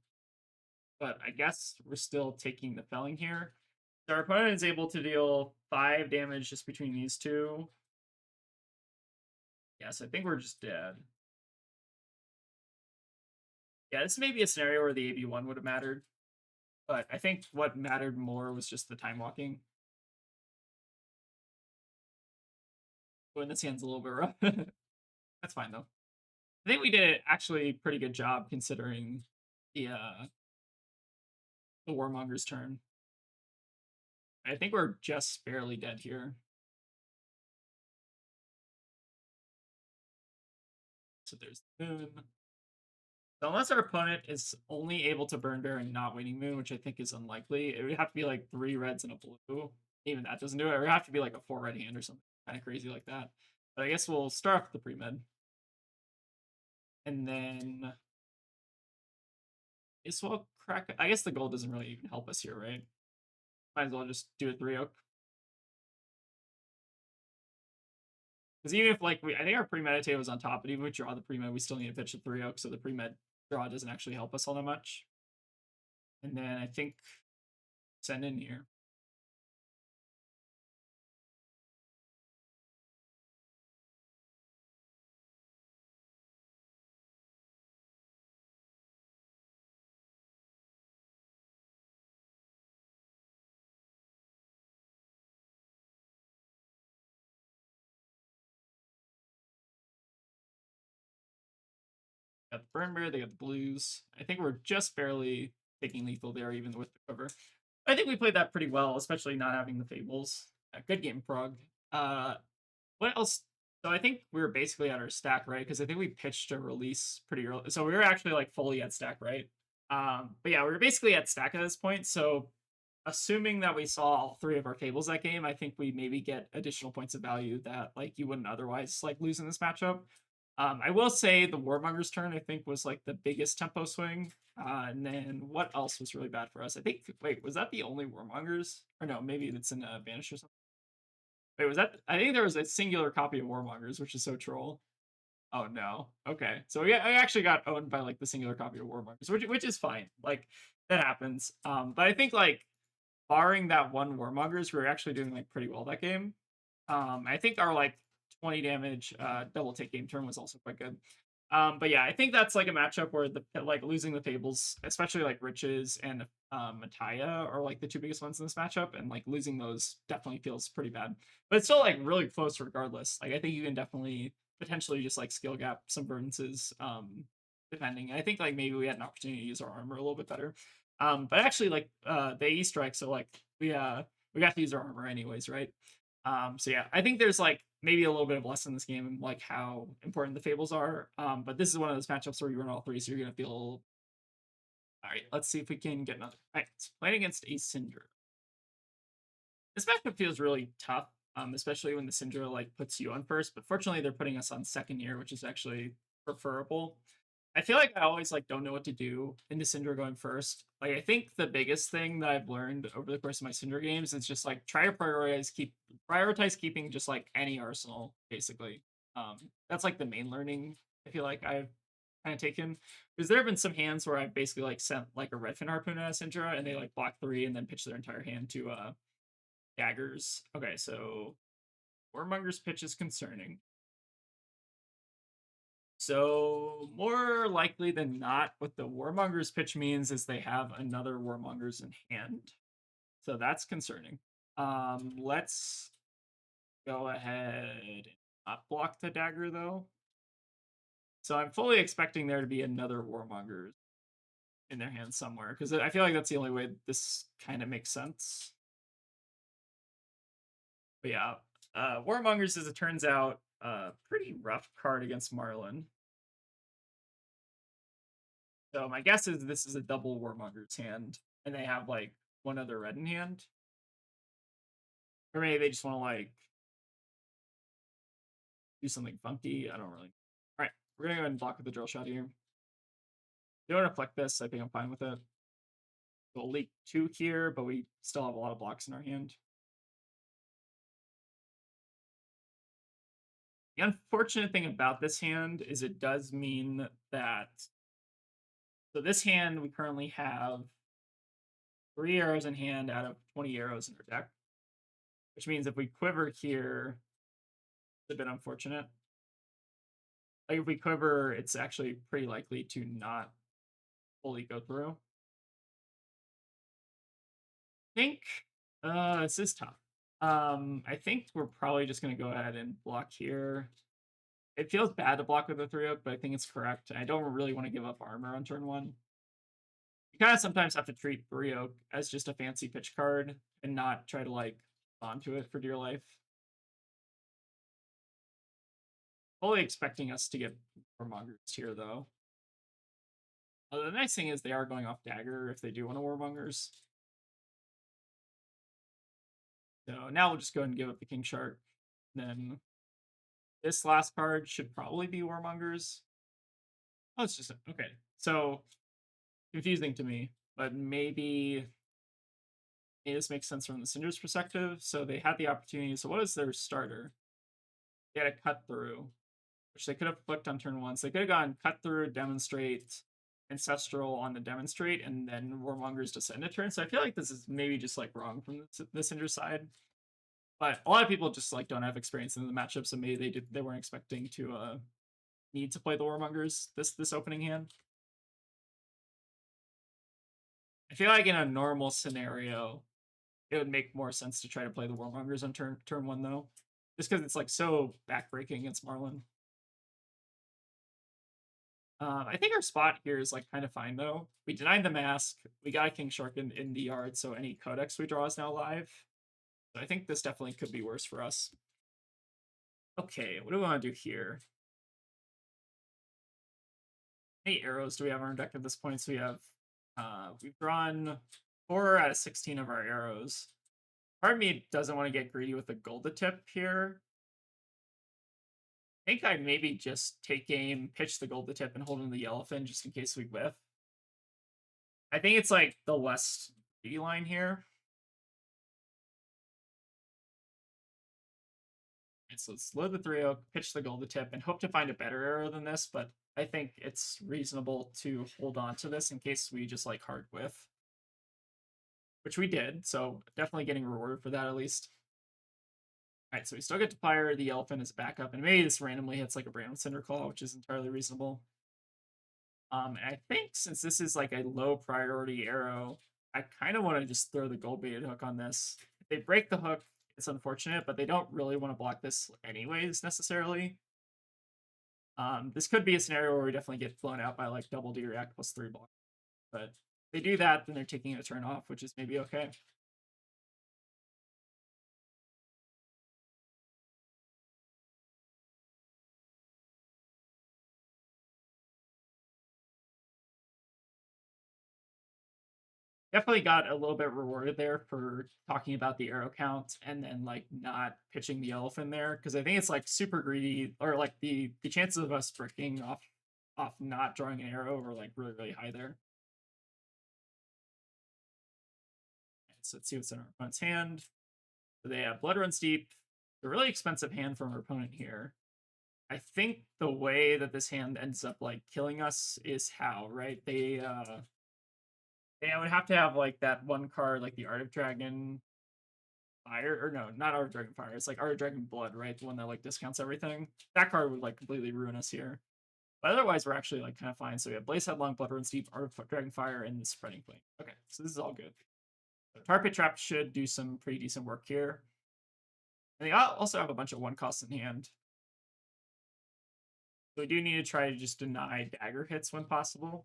But I guess we're still taking the Felling here. So our opponent is able to deal 5 damage just between these two. Yes, I think we're just dead. Yeah, this may be a scenario where the AB1 would have mattered. But I think what mattered more was just the time walking. When this hand's a little bit rough. That's fine, though. I think we did actually a pretty good job considering the Warmonger's turn. I think we're just barely dead here. So there's the moon. So unless our opponent is only able to Burn Bear and not Waning Moon, which I think is unlikely, it would have to be like 3 reds and a blue. Even that doesn't do it. It would have to be like a 4 red hand or something kind of crazy like that. But I guess we'll start off with the pre-med. And then Is well crack. I guess the gold doesn't really even help us here, right? Might as well just do a 3-oak. Because even if like I think our pre-meditate was on top, but even if we draw the pre-med, we still need to pitch a 3-oak, so the pre-med draw doesn't actually help us all that much. And then I think send in here. Got the burn bear, they got the blues. I think we're just barely taking lethal there, even with the cover. I think we played that pretty well, especially not having the fables. Good game, Frog. What else? So I think we were basically at our stack, right? Because I think we pitched a release pretty early. So we were actually like fully at stack, right? But yeah, we were basically at stack at this point. So assuming that we saw all three of our fables that game, I think we maybe get additional points of value that like you wouldn't otherwise like lose in this matchup. I will say the Warmonger's turn I think was like the biggest tempo swing. And then what else was really bad for us? I think wait, was that the only Warmongers? Or no, maybe it's in a Vanish or something. Wait, was that? I think there was a singular copy of Warmongers, which is so troll. Oh no. Okay, so I actually got owned by like the singular copy of Warmongers, which is fine. Like that happens. But I think like barring that one Warmongers, we were actually doing like pretty well that game. I think our like 20 damage double take game turn was also quite good. But yeah, I think that's like a matchup where the like losing the fables, especially like Riches and Mataya are like the two biggest ones in this matchup, and like losing those definitely feels pretty bad. But it's still like really close regardless. Like I think you can definitely potentially just like skill gap some Verdances, depending. I think like maybe we had an opportunity to use our armor a little bit better. But actually like they E-strike, so like we got to use our armor anyways, right? So yeah, I think there's like maybe a little bit of lesson in this game and like how important the fables are. But this is one of those matchups where you run all three, so you're gonna feel. All right, let's see if we can get another. All right, playing against a Cindra. This matchup feels really tough, especially when the Cindra like puts you on first. But fortunately, they're putting us on second year, which is actually preferable. I feel like I always like don't know what to do in the Cindra going first. Like I think the biggest thing that I've learned over the course of my Cindra games is just like try to prioritize keeping just like any arsenal basically. That's like the main learning I feel like I've kind of taken, because there have been some hands where I've basically like sent like a Redfin harpoon at a Cindra and they like block 3 and then pitch their entire hand to daggers. Okay, so Warmonger's pitch is concerning. So more likely than not, what the Warmonger's pitch means is they have another Warmonger's in hand. So that's concerning. Let's go ahead and not block the dagger though. So I'm fully expecting there to be another Warmonger's in their hand somewhere, because I feel like that's the only way this kind of makes sense. But yeah, Warmongers, as it turns out, pretty rough card against Marlynn. So my guess is this is a double Warmonger's hand, and they have like one other red in hand. Or maybe they just want to like do something funky. I don't really. All right, we're gonna go ahead and block with the drill shot here. They don't reflect this. I think I'm fine with it. We'll leak 2 here, but we still have a lot of blocks in our hand. The unfortunate thing about this hand is it does mean that. So this hand, we currently have 3 arrows in hand out of 20 arrows in our deck, which means if we quiver here, it's a bit unfortunate. Like if we quiver, it's actually pretty likely to not fully go through. I think this is tough. I think we're probably just gonna go ahead and block here. It feels bad to block with a 3-oak, but I think it's correct. I don't really want to give up armor on turn 1. You kind of sometimes have to treat 3-oak as just a fancy pitch card and not try to like onto it for dear life. Fully expecting us to get Warmongers here though. The nice thing is they are going off dagger if they do want to Warmongers. So now we'll just go ahead and give up the King Shark. Then this last card should probably be Warmongers. Oh, it's just okay. So confusing to me, but maybe this makes sense from the Cindra's perspective. So they had the opportunity. So what is their starter? They had a cut through, which they could have flicked on turn 1. So they could have gone cut through, demonstrate, ancestral on the demonstrate, and then Warmonger's descend a turn. So I feel like this is maybe just like wrong from the Cinder side. But a lot of people just like don't have experience in the matchup, so maybe they weren't expecting to need to play the Warmongers this opening hand. I feel like in a normal scenario, it would make more sense to try to play the Warmongers on turn 1 though, just because it's like so backbreaking against Marlynn. I think our spot here is like kind of fine though. We denied the mask. We got a King Shark in the yard, so any codex we draw is now live. So I think this definitely could be worse for us. Okay, what do we want to do here? How many arrows do we have on our deck at this point? So we have we've drawn 4 out of 16 of our arrows. Part of me doesn't want to get greedy with the Golda tip here. I think I'd maybe just take aim, pitch the Golda tip, and hold in the Yellowfin just in case we whiff. I think it's like the less greedy line here. Okay, so let's load the 3-oak, pitch the Golda tip, and hope to find a better arrow than this, but I think it's reasonable to hold on to this in case we just like hard whiff. Which we did, so definitely getting rewarded for that at least. Alright, so we still get to fire the Elephant as backup, and maybe this randomly hits like a Brand Cinderclaw, which is entirely reasonable. And I think since this is like a low priority arrow, I kind of want to just throw the gold baited hook on this. If they break the hook, it's unfortunate, but they don't really want to block this anyways necessarily. This could be a scenario where we definitely get blown out by like double D react plus 3 block. But if they do that, then they're taking a turn off, which is maybe okay. Definitely got a little bit rewarded there for talking about the arrow count and then like not pitching the elephant there, because I think it's like super greedy, or like the chances of us freaking off not drawing an arrow were like really high there. So let's see what's in our opponent's hand. So they have Blood Runs Deep, a really expensive hand from our opponent here. I think the way that this hand ends up like killing us is how, right? They would have to have like that one card, like the Art of Dragon Fire, or no, not Art of Dragon Fire. It's like Art of Dragon Blood, right? The one that like discounts everything. That card would like completely ruin us here. But otherwise, we're actually like kind of fine. So we have Blaze Headlong, Blood Runs Deep, Art of Dragon Fire, and the Spreading Flame. Okay, so this is all good. Tar Pit Trap should do some pretty decent work here. And they also have a bunch of 1 costs in hand. So we do need to try to just deny dagger hits when possible.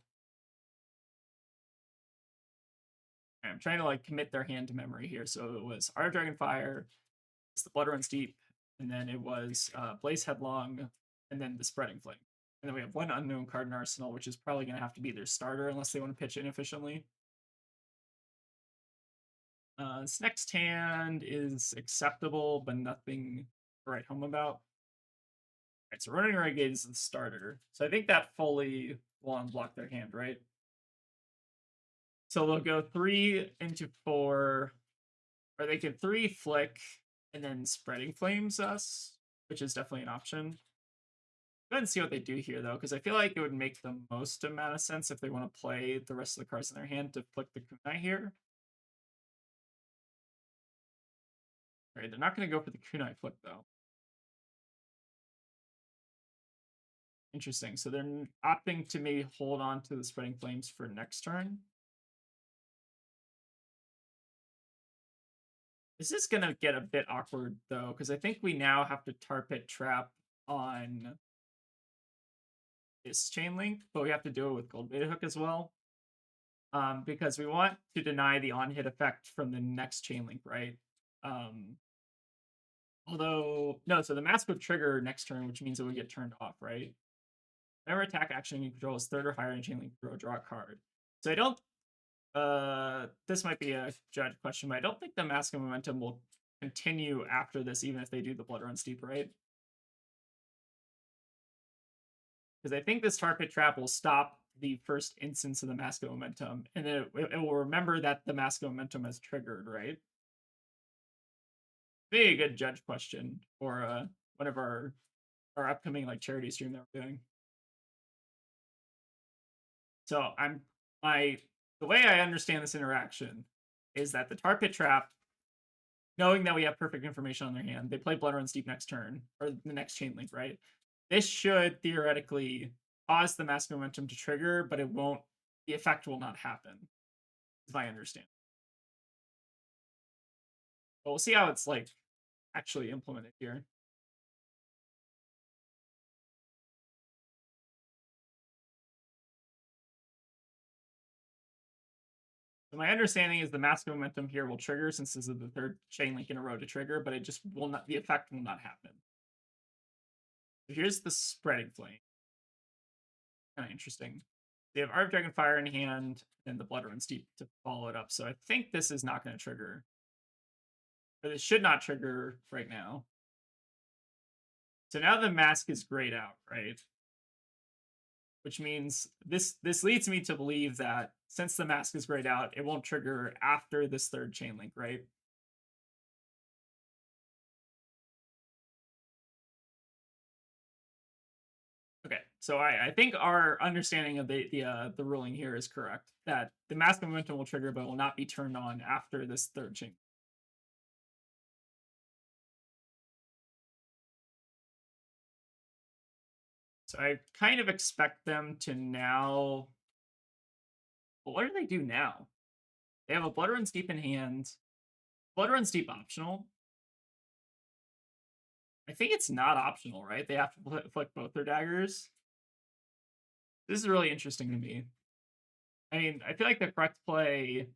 I'm trying to like commit their hand to memory here. So it was Art of Dragonfire, it's the Blood Runs Deep, and then it was Blaze Headlong, and then the Spreading Flame. And then we have 1 unknown card in Arsenal, which is probably going to have to be their starter unless they want to pitch inefficiently. This next hand is acceptable, but nothing to write home about. Alright, so Running Renegade is the starter. So I think that fully will unblock their hand, right? So they'll go 3 into 4, or they can 3 flick and then Spreading Flames us, which is definitely an option. Go ahead and see what they do here, though, because I feel like it would make the most amount of sense if they want to play the rest of the cards in their hand to flick the Kunai here. All right, they're not going to go for the Kunai flick, though. Interesting. So they're opting to maybe hold on to the Spreading Flames for next turn. This is going to get a bit awkward, though, because I think we now have to Tar Pit Trap on this Chain Link, but we have to do it with Gold Beta Hook as well. Because we want to deny the on-hit effect from the next Chain Link, right? Although, no, so the mask would trigger next turn, which means it would get turned off, right? Whenever attack action you control is 3rd or higher in Chain Link, draw a card. So I don't, this might be a judge question, but I don't think the Mask of Momentum will continue after this, even if they do the Blood Runs Deep, right? Because I think this Tar Pit Trap will stop the first instance of the Mask of Momentum, and then it will remember that the Mask of Momentum has triggered, right? Be a good judge question for one of our upcoming like charity stream that we're doing. So the way I understand this interaction is that the tar pit trap, knowing that we have perfect information on their hand, they play Blood Runs Deep next turn or the next chain link, right? This should theoretically cause the Mask Momentum to trigger, but it won't. The effect will not happen, is my understanding. But we'll see how it's like actually implemented here. So my understanding is the Mask of Momentum here will trigger since this is the third chain link in a row to trigger, but it just will not. The effect will not happen. So here's the Spreading Flame. Kind of interesting. They have Art of Dragonfire in hand and the Blood Runs Deep to follow it up. So I think this is not going to trigger. But it should not trigger right now. So now the mask is grayed out, right? Which means this leads me to believe that since the mask is grayed out, it won't trigger after this third chain link, right? Okay, so I think our understanding of the ruling here is correct, that the Mask of Momentum will trigger but will not be turned on after this third chain. So I kind of expect them to now. Well, what do they do now? They have a Blood Runs Deep in hand. Blood Runs Deep optional. I think it's not optional, right? They have to flick both their daggers. This is really interesting to me. I mean, I feel like the correct play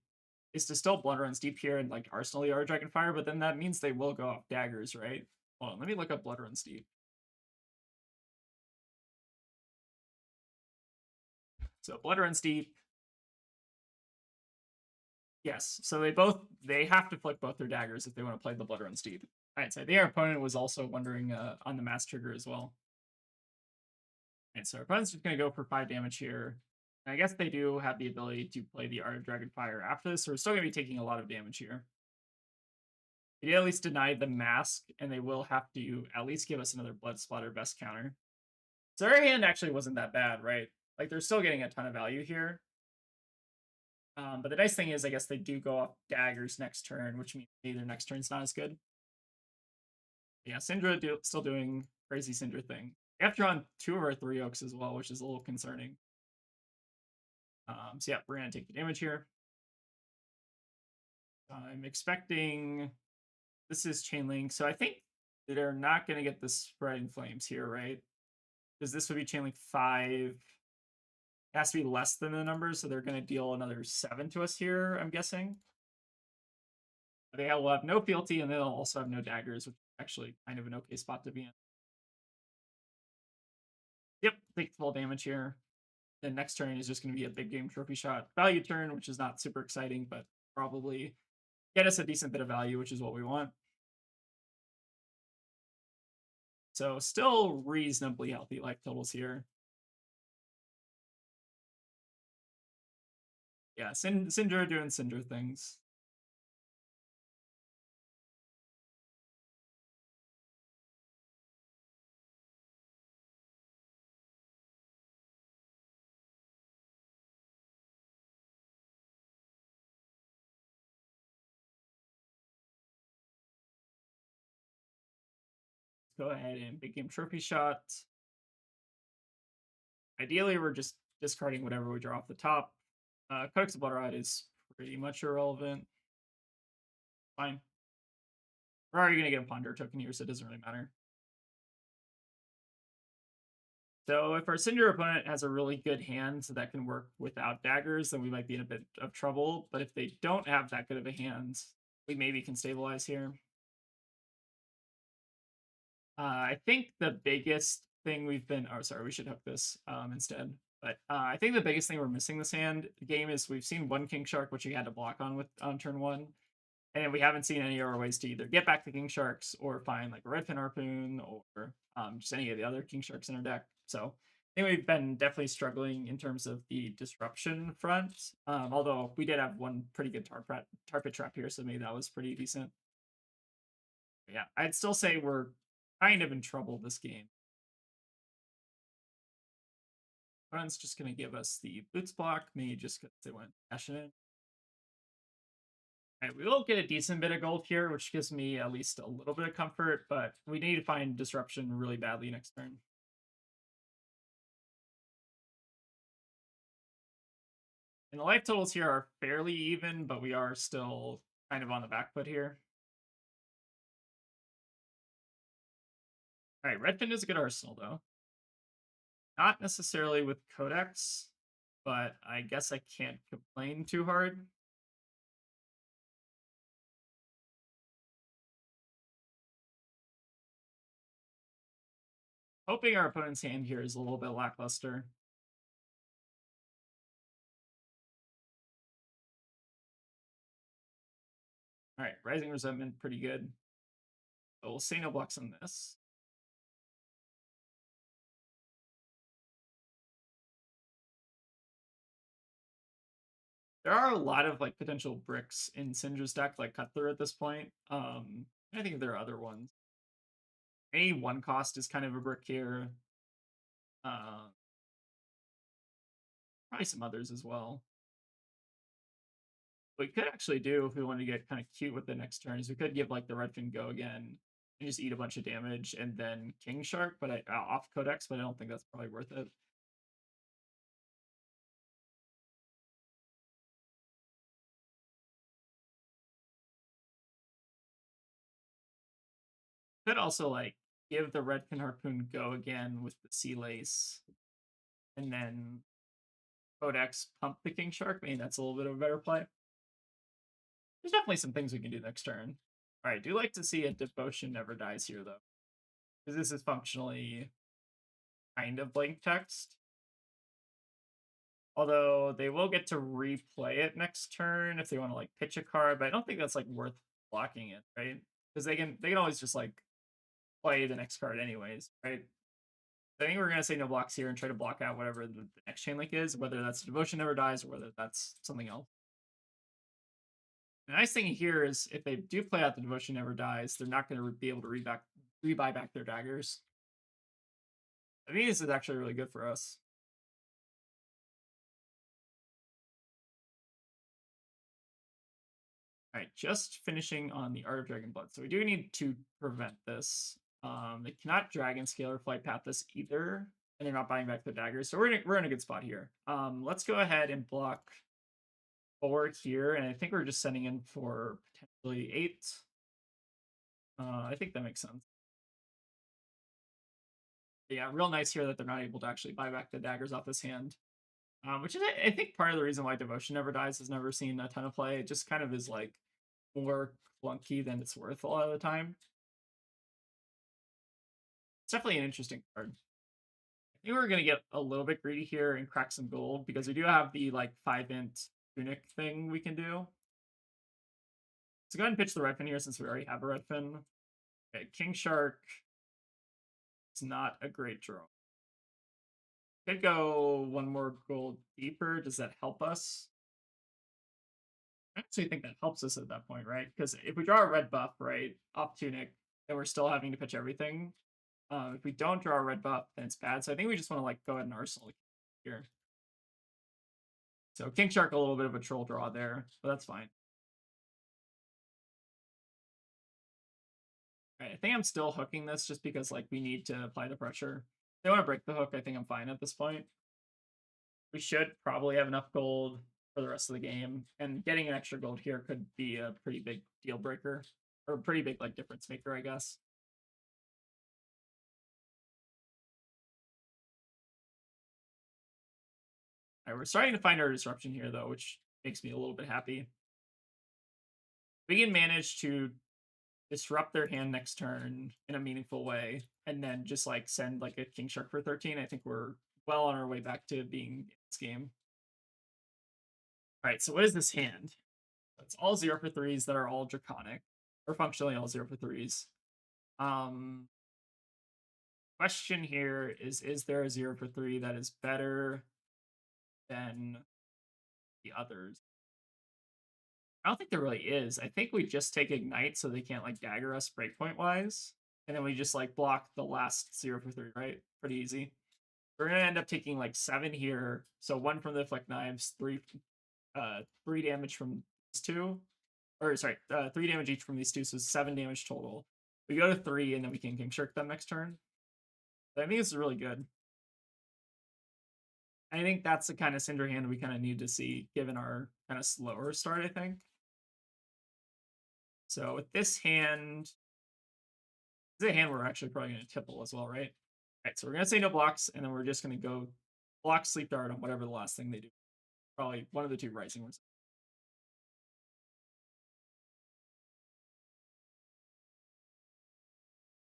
is to still Blood Runs Deep here and like Arsenal the Art Dragonfire, but then that means they will go off daggers, right? Hold on, let me look up Blood Runs Deep. So Blood Runs Deep. Yes, so they have to flick both their daggers if they want to play the Blood Runs Deep. All right, so their opponent was also wondering on the mass trigger as well. And so our opponent's just going to go for 5 damage here. And I guess they do have the ability to play the Art of Dragonfire after this, so we're still going to be taking a lot of damage here. They at least denied the mask, and they will have to at least give us another Blood Splatter Vest counter. So our hand actually wasn't that bad, right? Like, they're still getting a ton of value here. But the nice thing is, I guess they do go off daggers next turn, which means maybe their next turn's not as good. Yeah, Cindra still doing crazy Cindra thing. We have drawn 2 of our 3 oaks as well, which is a little concerning. So yeah, we're gonna take the damage here. I'm expecting this is chain link, so I think they're not gonna get the Spreading Flames here, right? Because this would be chain link 5. It has to be less than the number, so they're gonna deal another 7 to us here, I'm guessing. They will have no fealty, and they'll also have no daggers, which is actually kind of an okay spot to be in. Yep, take full damage here. The next turn is just going to be a big game trophy shot value turn, which is not super exciting, but probably get us a decent bit of value, which is what we want. So still reasonably healthy life totals here. Yeah, Cindra doing Cindra things. Go ahead and big game trophy shot. Ideally, we're just discarding whatever we draw off the top. Codex of Bloodrot is pretty much irrelevant. Fine. We're already going to get a Ponder token here, so it doesn't really matter. So if our Cindra opponent has a really good hand that can work without daggers, then we might be in a bit of trouble. But if they don't have that good of a hand, we maybe can stabilize here. I think the biggest thing we've been... Oh, sorry, we should hook this instead. But I think the biggest thing we're missing this game is we've seen one King Shark, which we had to block on turn 1. And we haven't seen any other ways to either get back the King Sharks or find like a Redfin Harpoon or just any of the other King Sharks in our deck. So think we've been definitely struggling in terms of the disruption front. Although we did have one pretty good target trap here, so maybe that was pretty decent. But yeah, I'd still say we're kind of in trouble this game. Opponent's just gonna give us the boots block, maybe just because they went dashing in. Alright, we will get a decent bit of gold here, which gives me at least a little bit of comfort, but we need to find disruption really badly next turn. And the life totals here are fairly even, but we are still kind of on the back foot here. Alright, Redfin is a good arsenal, though. Not necessarily with Codex, but I guess I can't complain too hard. Hoping our opponent's hand here is a little bit lackluster. Alright, Rising Resentment, pretty good. But we'll say no blocks on this. There are a lot of like potential bricks in Cindra's deck, like Cut Through at this point. I think there are other ones. Any one cost is kind of a brick here. Probably some others as well. What we could actually do if we want to get kind of cute with the next turn is we could give like the Redfin go again and just eat a bunch of damage and then King Shark, but off Codex, but I don't think that's probably worth it. Could also like give the Redfin Harpoon go again with the Sea Lace, and then Codex pump the King Shark. Maybe that's a little bit of a better play. There's definitely some things we can do next turn. All right, I do like to see a Devotion Never Dies here though, because this is functionally kind of blank text. Although they will get to replay it next turn if they want to like pitch a card, but I don't think that's like worth blocking it, right? Because they can always just like play the next card anyways, right? I think we're gonna say no blocks here and try to block out whatever the next chain link is, whether that's Devotion Never Dies or whether that's something else. The nice thing here is if they do play out the Devotion Never Dies, they're not gonna be able to rebuy back their daggers. I think this is actually really good for us. All right, just finishing on the Art of Dragon Blood. So we do need to prevent this. They cannot Dragon Scale or Flight Path this either, and they're not buying back the daggers. So we're in a good spot here. Let's go ahead and block 4 here, and I think we're just sending in for potentially 8. I think that makes sense. But yeah, real nice here that they're not able to actually buy back the daggers off this hand. Which is, I think, part of the reason why Devotion Never Dies has never seen a ton of play. It just kind of is like more clunky than it's worth a lot of the time. It's definitely an interesting card. I think we're gonna get a little bit greedy here and crack some gold because we do have the like 5-int tunic thing we can do. So go ahead and pitch the Redfin here since we already have a Redfin. Okay, King Shark is not a great draw. Could go one more gold deeper. Does that help us? I actually think that helps us at that point, right? Because if we draw a red buff, right, off Tunic, then we're still having to pitch everything. If we don't draw a red buff, then it's bad. So I think we just want to like go ahead and arsenal here. So King Shark, a little bit of a troll draw there, but that's fine. All right, I think I'm still hooking this just because like we need to apply the pressure. If they want to break the hook, I think I'm fine at this point. We should probably have enough gold for the rest of the game, and getting an extra gold here could be a pretty big deal breaker, or a pretty big like difference maker, I guess. All right, we're starting to find our disruption here though, which makes me a little bit happy. We can manage to disrupt their hand next turn in a meaningful way, and then just like send like a King Shark for 13. I think we're well on our way back to being in this game. All right, so what is this hand? It's all 0 for 3s that are all draconic, or functionally all 0 for 3s. Question question here is there a 0 for 3 that is better than the others? I don't think there really is. I think we just take Ignite so they can't like dagger us breakpoint wise. And then we just like block the last 0 for 3, right? Pretty easy. We're gonna end up taking like 7 here. So 1 from the Flick Knives, 3 damage from these two. Or sorry, 3 damage each from these two, so 7 damage total. We go to 3 and then we can King Shark them next turn. But I think this is really good. I think that's the kind of Cindra hand we kind of need to see given our kind of slower start, I think. So with this hand, this is a hand we're actually probably going to tipple as well, right? All right, so we're going to say no blocks, and then we're just going to go block Sleep Dart on whatever the last thing they do. Probably one of the two Rising ones.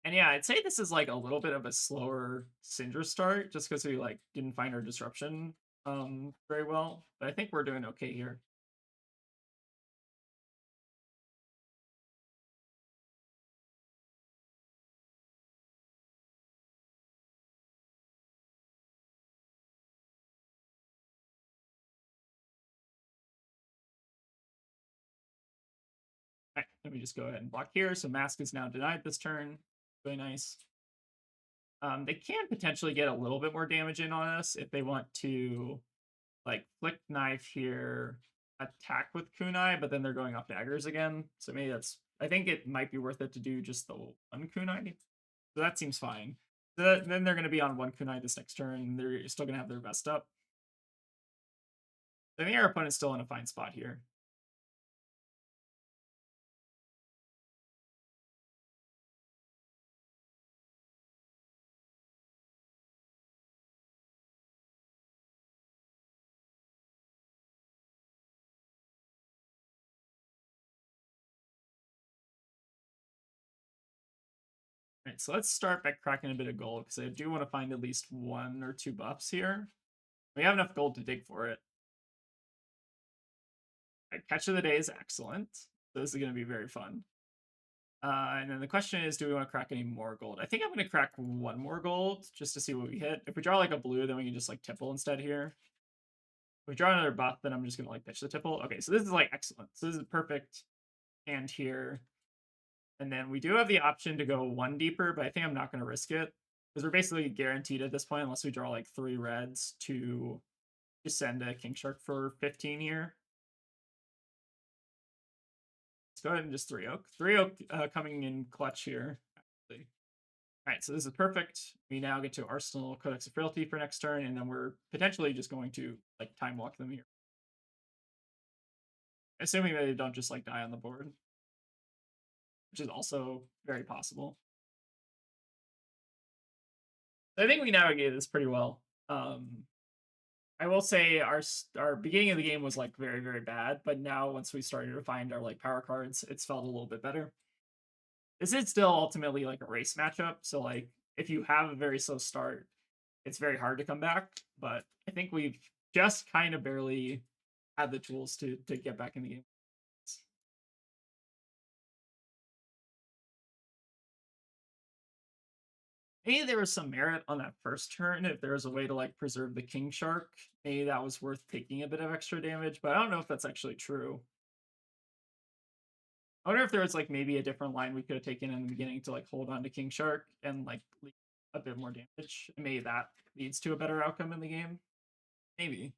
And yeah, I'd say this is like a little bit of a slower Cindra start, just because we like didn't find our disruption very well. But I think we're doing okay here. All right, let me just go ahead and block here. So Mask is now denied this turn. Really nice. They can potentially get a little bit more damage in on us if they want to, like, Flick Knife here, attack with Kunai, but then they're going off daggers again. So maybe that's, I think it might be worth it to do just the one Kunai. So that seems fine. So then they're going to be on one Kunai this next turn, and they're still going to have their best up. I think our opponent's still in a fine spot here. All right, so let's start by cracking a bit of gold, because I do want to find at least 1 or 2 buffs here. We have enough gold to dig for it. Right, Catch of the Day is excellent. So this is going to be very fun. And then the question is, do we want to crack any more gold? I think I'm going to crack 1 more gold just to see what we hit. If we draw like a blue, then we can just like tipple instead here. If we draw another buff, then I'm just going to like pitch the tipple. Okay, so this is like excellent. So this is perfect hand here. And then we do have the option to go 1 deeper, but I think I'm not going to risk it. Because we're basically guaranteed at this point, unless we draw like 3 reds, to just send a King Shark for 15 here. Let's go ahead and just 3 Oak. 3 Oak coming in clutch here. Actually. All right, so this is perfect. We now get to Arsenal Codex of Frailty for next turn, and then we're potentially just going to like time walk them here. Assuming that they don't just like die on the board, which is also very possible. I think we navigated this pretty well. I will say our beginning of the game was like very, very bad, but now once we started to find our like power cards, it's felt a little bit better. This is still ultimately like a race matchup, so like if you have a very slow start, it's very hard to come back. But I think we've just kind of barely had the tools to get back in the game. Maybe there was some merit on that first turn if there was a way to like preserve the King Shark. Maybe that was worth taking a bit of extra damage, but I don't know if that's actually true. I wonder if there was like maybe a different line we could have taken in the beginning to like hold on to King Shark and like leave a bit more damage. And maybe that leads to a better outcome in the game. Maybe.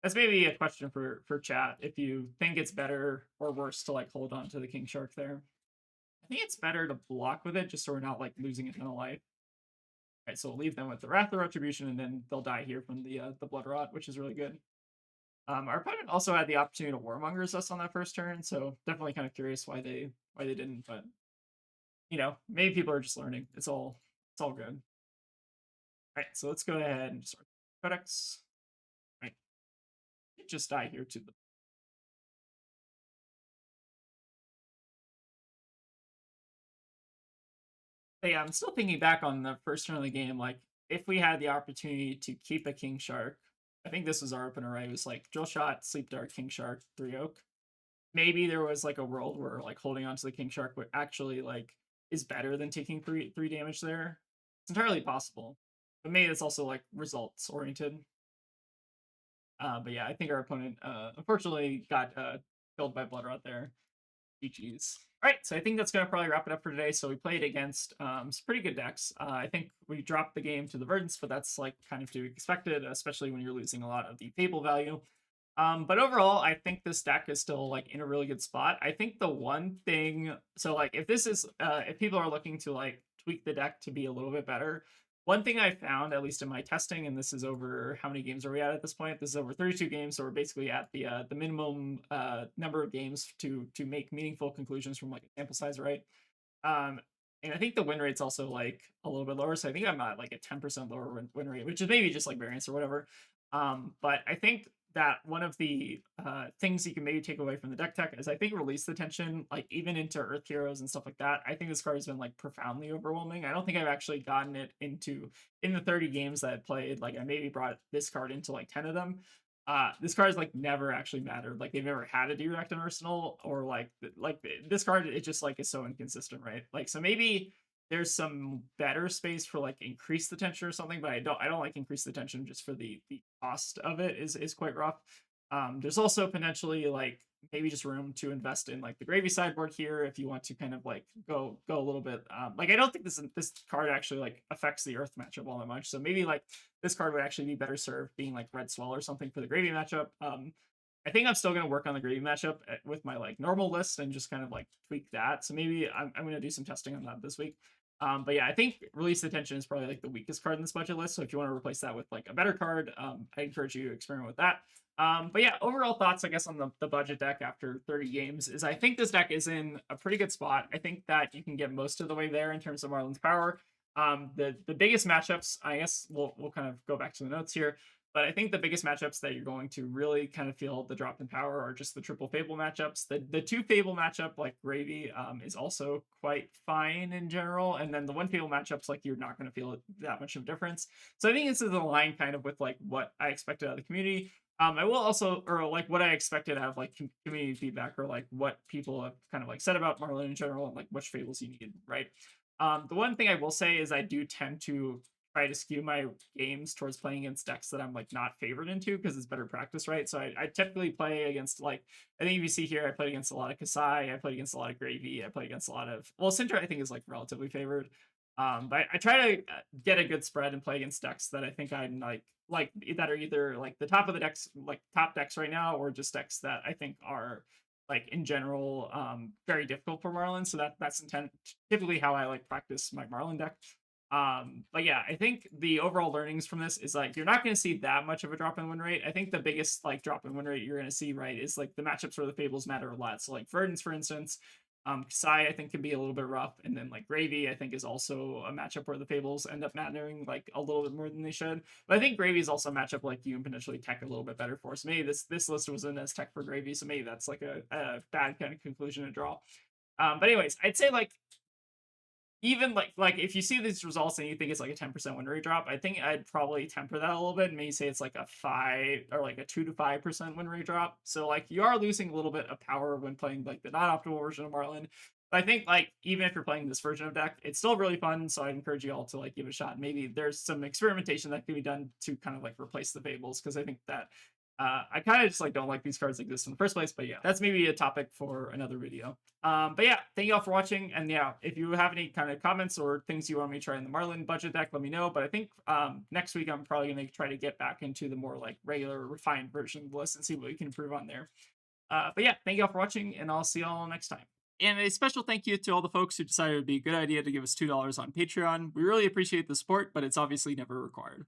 That's maybe a question for chat. If you think it's better or worse to like hold on to the King Shark there. I think it's better to block with it just so we're not like losing a ton of life. All right, so we'll leave them with the Wrath of Retribution, and then they'll die here from the Blood Rot, which is really good. Our opponent also had the opportunity to Warmongers us on that first turn, so definitely kind of curious why they didn't. But you know, maybe people are just learning. It's all good. All right, so let's go ahead and start Codex. All right, just die here to the. But yeah, I'm still thinking back on the first turn of the game. Like, if we had the opportunity to keep a King Shark, I think this was our opener, right? It was like Drill Shot, Sleep Dart, King Shark, 3 Oak. Maybe there was like a world where like holding on to the King Shark would actually like is better than taking three damage there. It's entirely possible, but maybe it's also like results oriented. But yeah, I think our opponent unfortunately got killed by blood rot there. GG's. All right, so I think that's gonna probably wrap it up for today. So we played against some pretty good decks. I think we dropped the game to the Verdance, but that's like kind of to be expected, especially when you're losing a lot of the Fable value. But overall, I think this deck is still like in a really good spot. I think the one thing, so like if this is if people are looking to like tweak the deck to be a little bit better, one thing I found, at least in my testing, and this is over, how many games are we at this point? This is over 32 games, so we're basically at the minimum number of games to make meaningful conclusions from like a sample size, right? Um, and I think the win rate's also like a little bit lower. So I think I'm at like a 10% lower win rate, which is maybe just like variance or whatever. But I think that one of the things you can maybe take away from the deck tech is I think release the tension, like even into Earth Heroes and stuff like that. I think this card has been like profoundly overwhelming. I don't think I've actually gotten it into in the 30 games that I played. Like I maybe brought this card into like 10 of them. This card has like never actually mattered. Like they've never had a direct in Arsenal, or like this card, it just like is so inconsistent, right? Like so maybe there's some better space for like increase the tension or something, but I don't like increase the tension just for the cost of it is quite rough. There's also potentially like maybe just room to invest in like the gravy sideboard here if you want to kind of like go a little bit. Like I don't think this card actually like affects the Earth matchup all that much. So maybe like this card would actually be better served being like Red Swell or something for the gravy matchup. I think I'm still going to work on the gravy matchup with my like normal list and just kind of like tweak that. So maybe I'm going to do some testing on that this week. But yeah, I think Release the Tension is probably like the weakest card in this budget list. So if you want to replace that with like a better card, I encourage you to experiment with that. But yeah, overall thoughts, I guess, on the budget deck after 30 games is I think this deck is in a pretty good spot. I think that you can get most of the way there in terms of Marlyn's power. The biggest matchups, I guess we'll kind of go back to the notes here. But I think the biggest matchups that you're going to really kind of feel the drop in power are just the triple Fable matchups. The two Fable matchup, like Gravy, is also quite fine in general. And then the one Fable matchups, like you're not going to feel that much of a difference. So I think this is in line kind of with like what I expected out of the community. I will also, or like what I expected out of like community feedback, or like what people have kind of like said about Marlyn in general, and like which Fables you need, right? The one thing I will say is I do tend to try to skew my games towards playing against decks that I'm like not favored into because it's better practice, right? So I typically play against like, I think if you see here, I played against a lot of Kasai, I played against a lot of Gravy, I played against a lot of, well, Cindra I think is like relatively favored. But I try to get a good spread and play against decks that I think I'm like that are either like the top of the decks, like top decks right now, or just decks that I think are like in general very difficult for Marlyn. So that's typically how I like practice my Marlyn deck. But yeah, I think the overall learnings from this is like you're not going to see that much of a drop in win rate. I think the biggest like drop in win rate you're going to see, right, is like the matchups where the Fables matter a lot. So like Verdance, for instance, Kasai I think can be a little bit rough, and then like Gravy I think is also a matchup where the Fables end up mattering like a little bit more than they should. But I think Gravy is also a matchup like you can potentially tech a little bit better for. So maybe this list wasn't as tech for Gravy, so maybe that's like a bad kind of conclusion to draw. But anyways, I'd say like even like if you see these results and you think it's like a 10% win rate drop, I think I'd probably temper that a little bit and maybe say it's like a 5 or like a 2 to 5% win rate drop. So like you are losing a little bit of power when playing like the non-optimal version of Marlyn. But I think like even if you're playing this version of deck, it's still really fun. So I'd encourage you all to like give it a shot. Maybe there's some experimentation that can be done to kind of like replace the Fables, because I think that I kind of just like don't like these cards exist in the first place. But yeah, that's maybe a topic for another video. But yeah, thank you all for watching. And yeah, if you have any kind of comments or things you want me to try in the Marlyn budget deck, let me know. But I think next week I'm probably going to try to get back into the more like regular refined version of the list and see what we can improve on there. But yeah, thank you all for watching, and I'll see y'all next time. And a special thank you to all the folks who decided it would be a good idea to give us $2 on Patreon. We really appreciate the support, but it's obviously never required.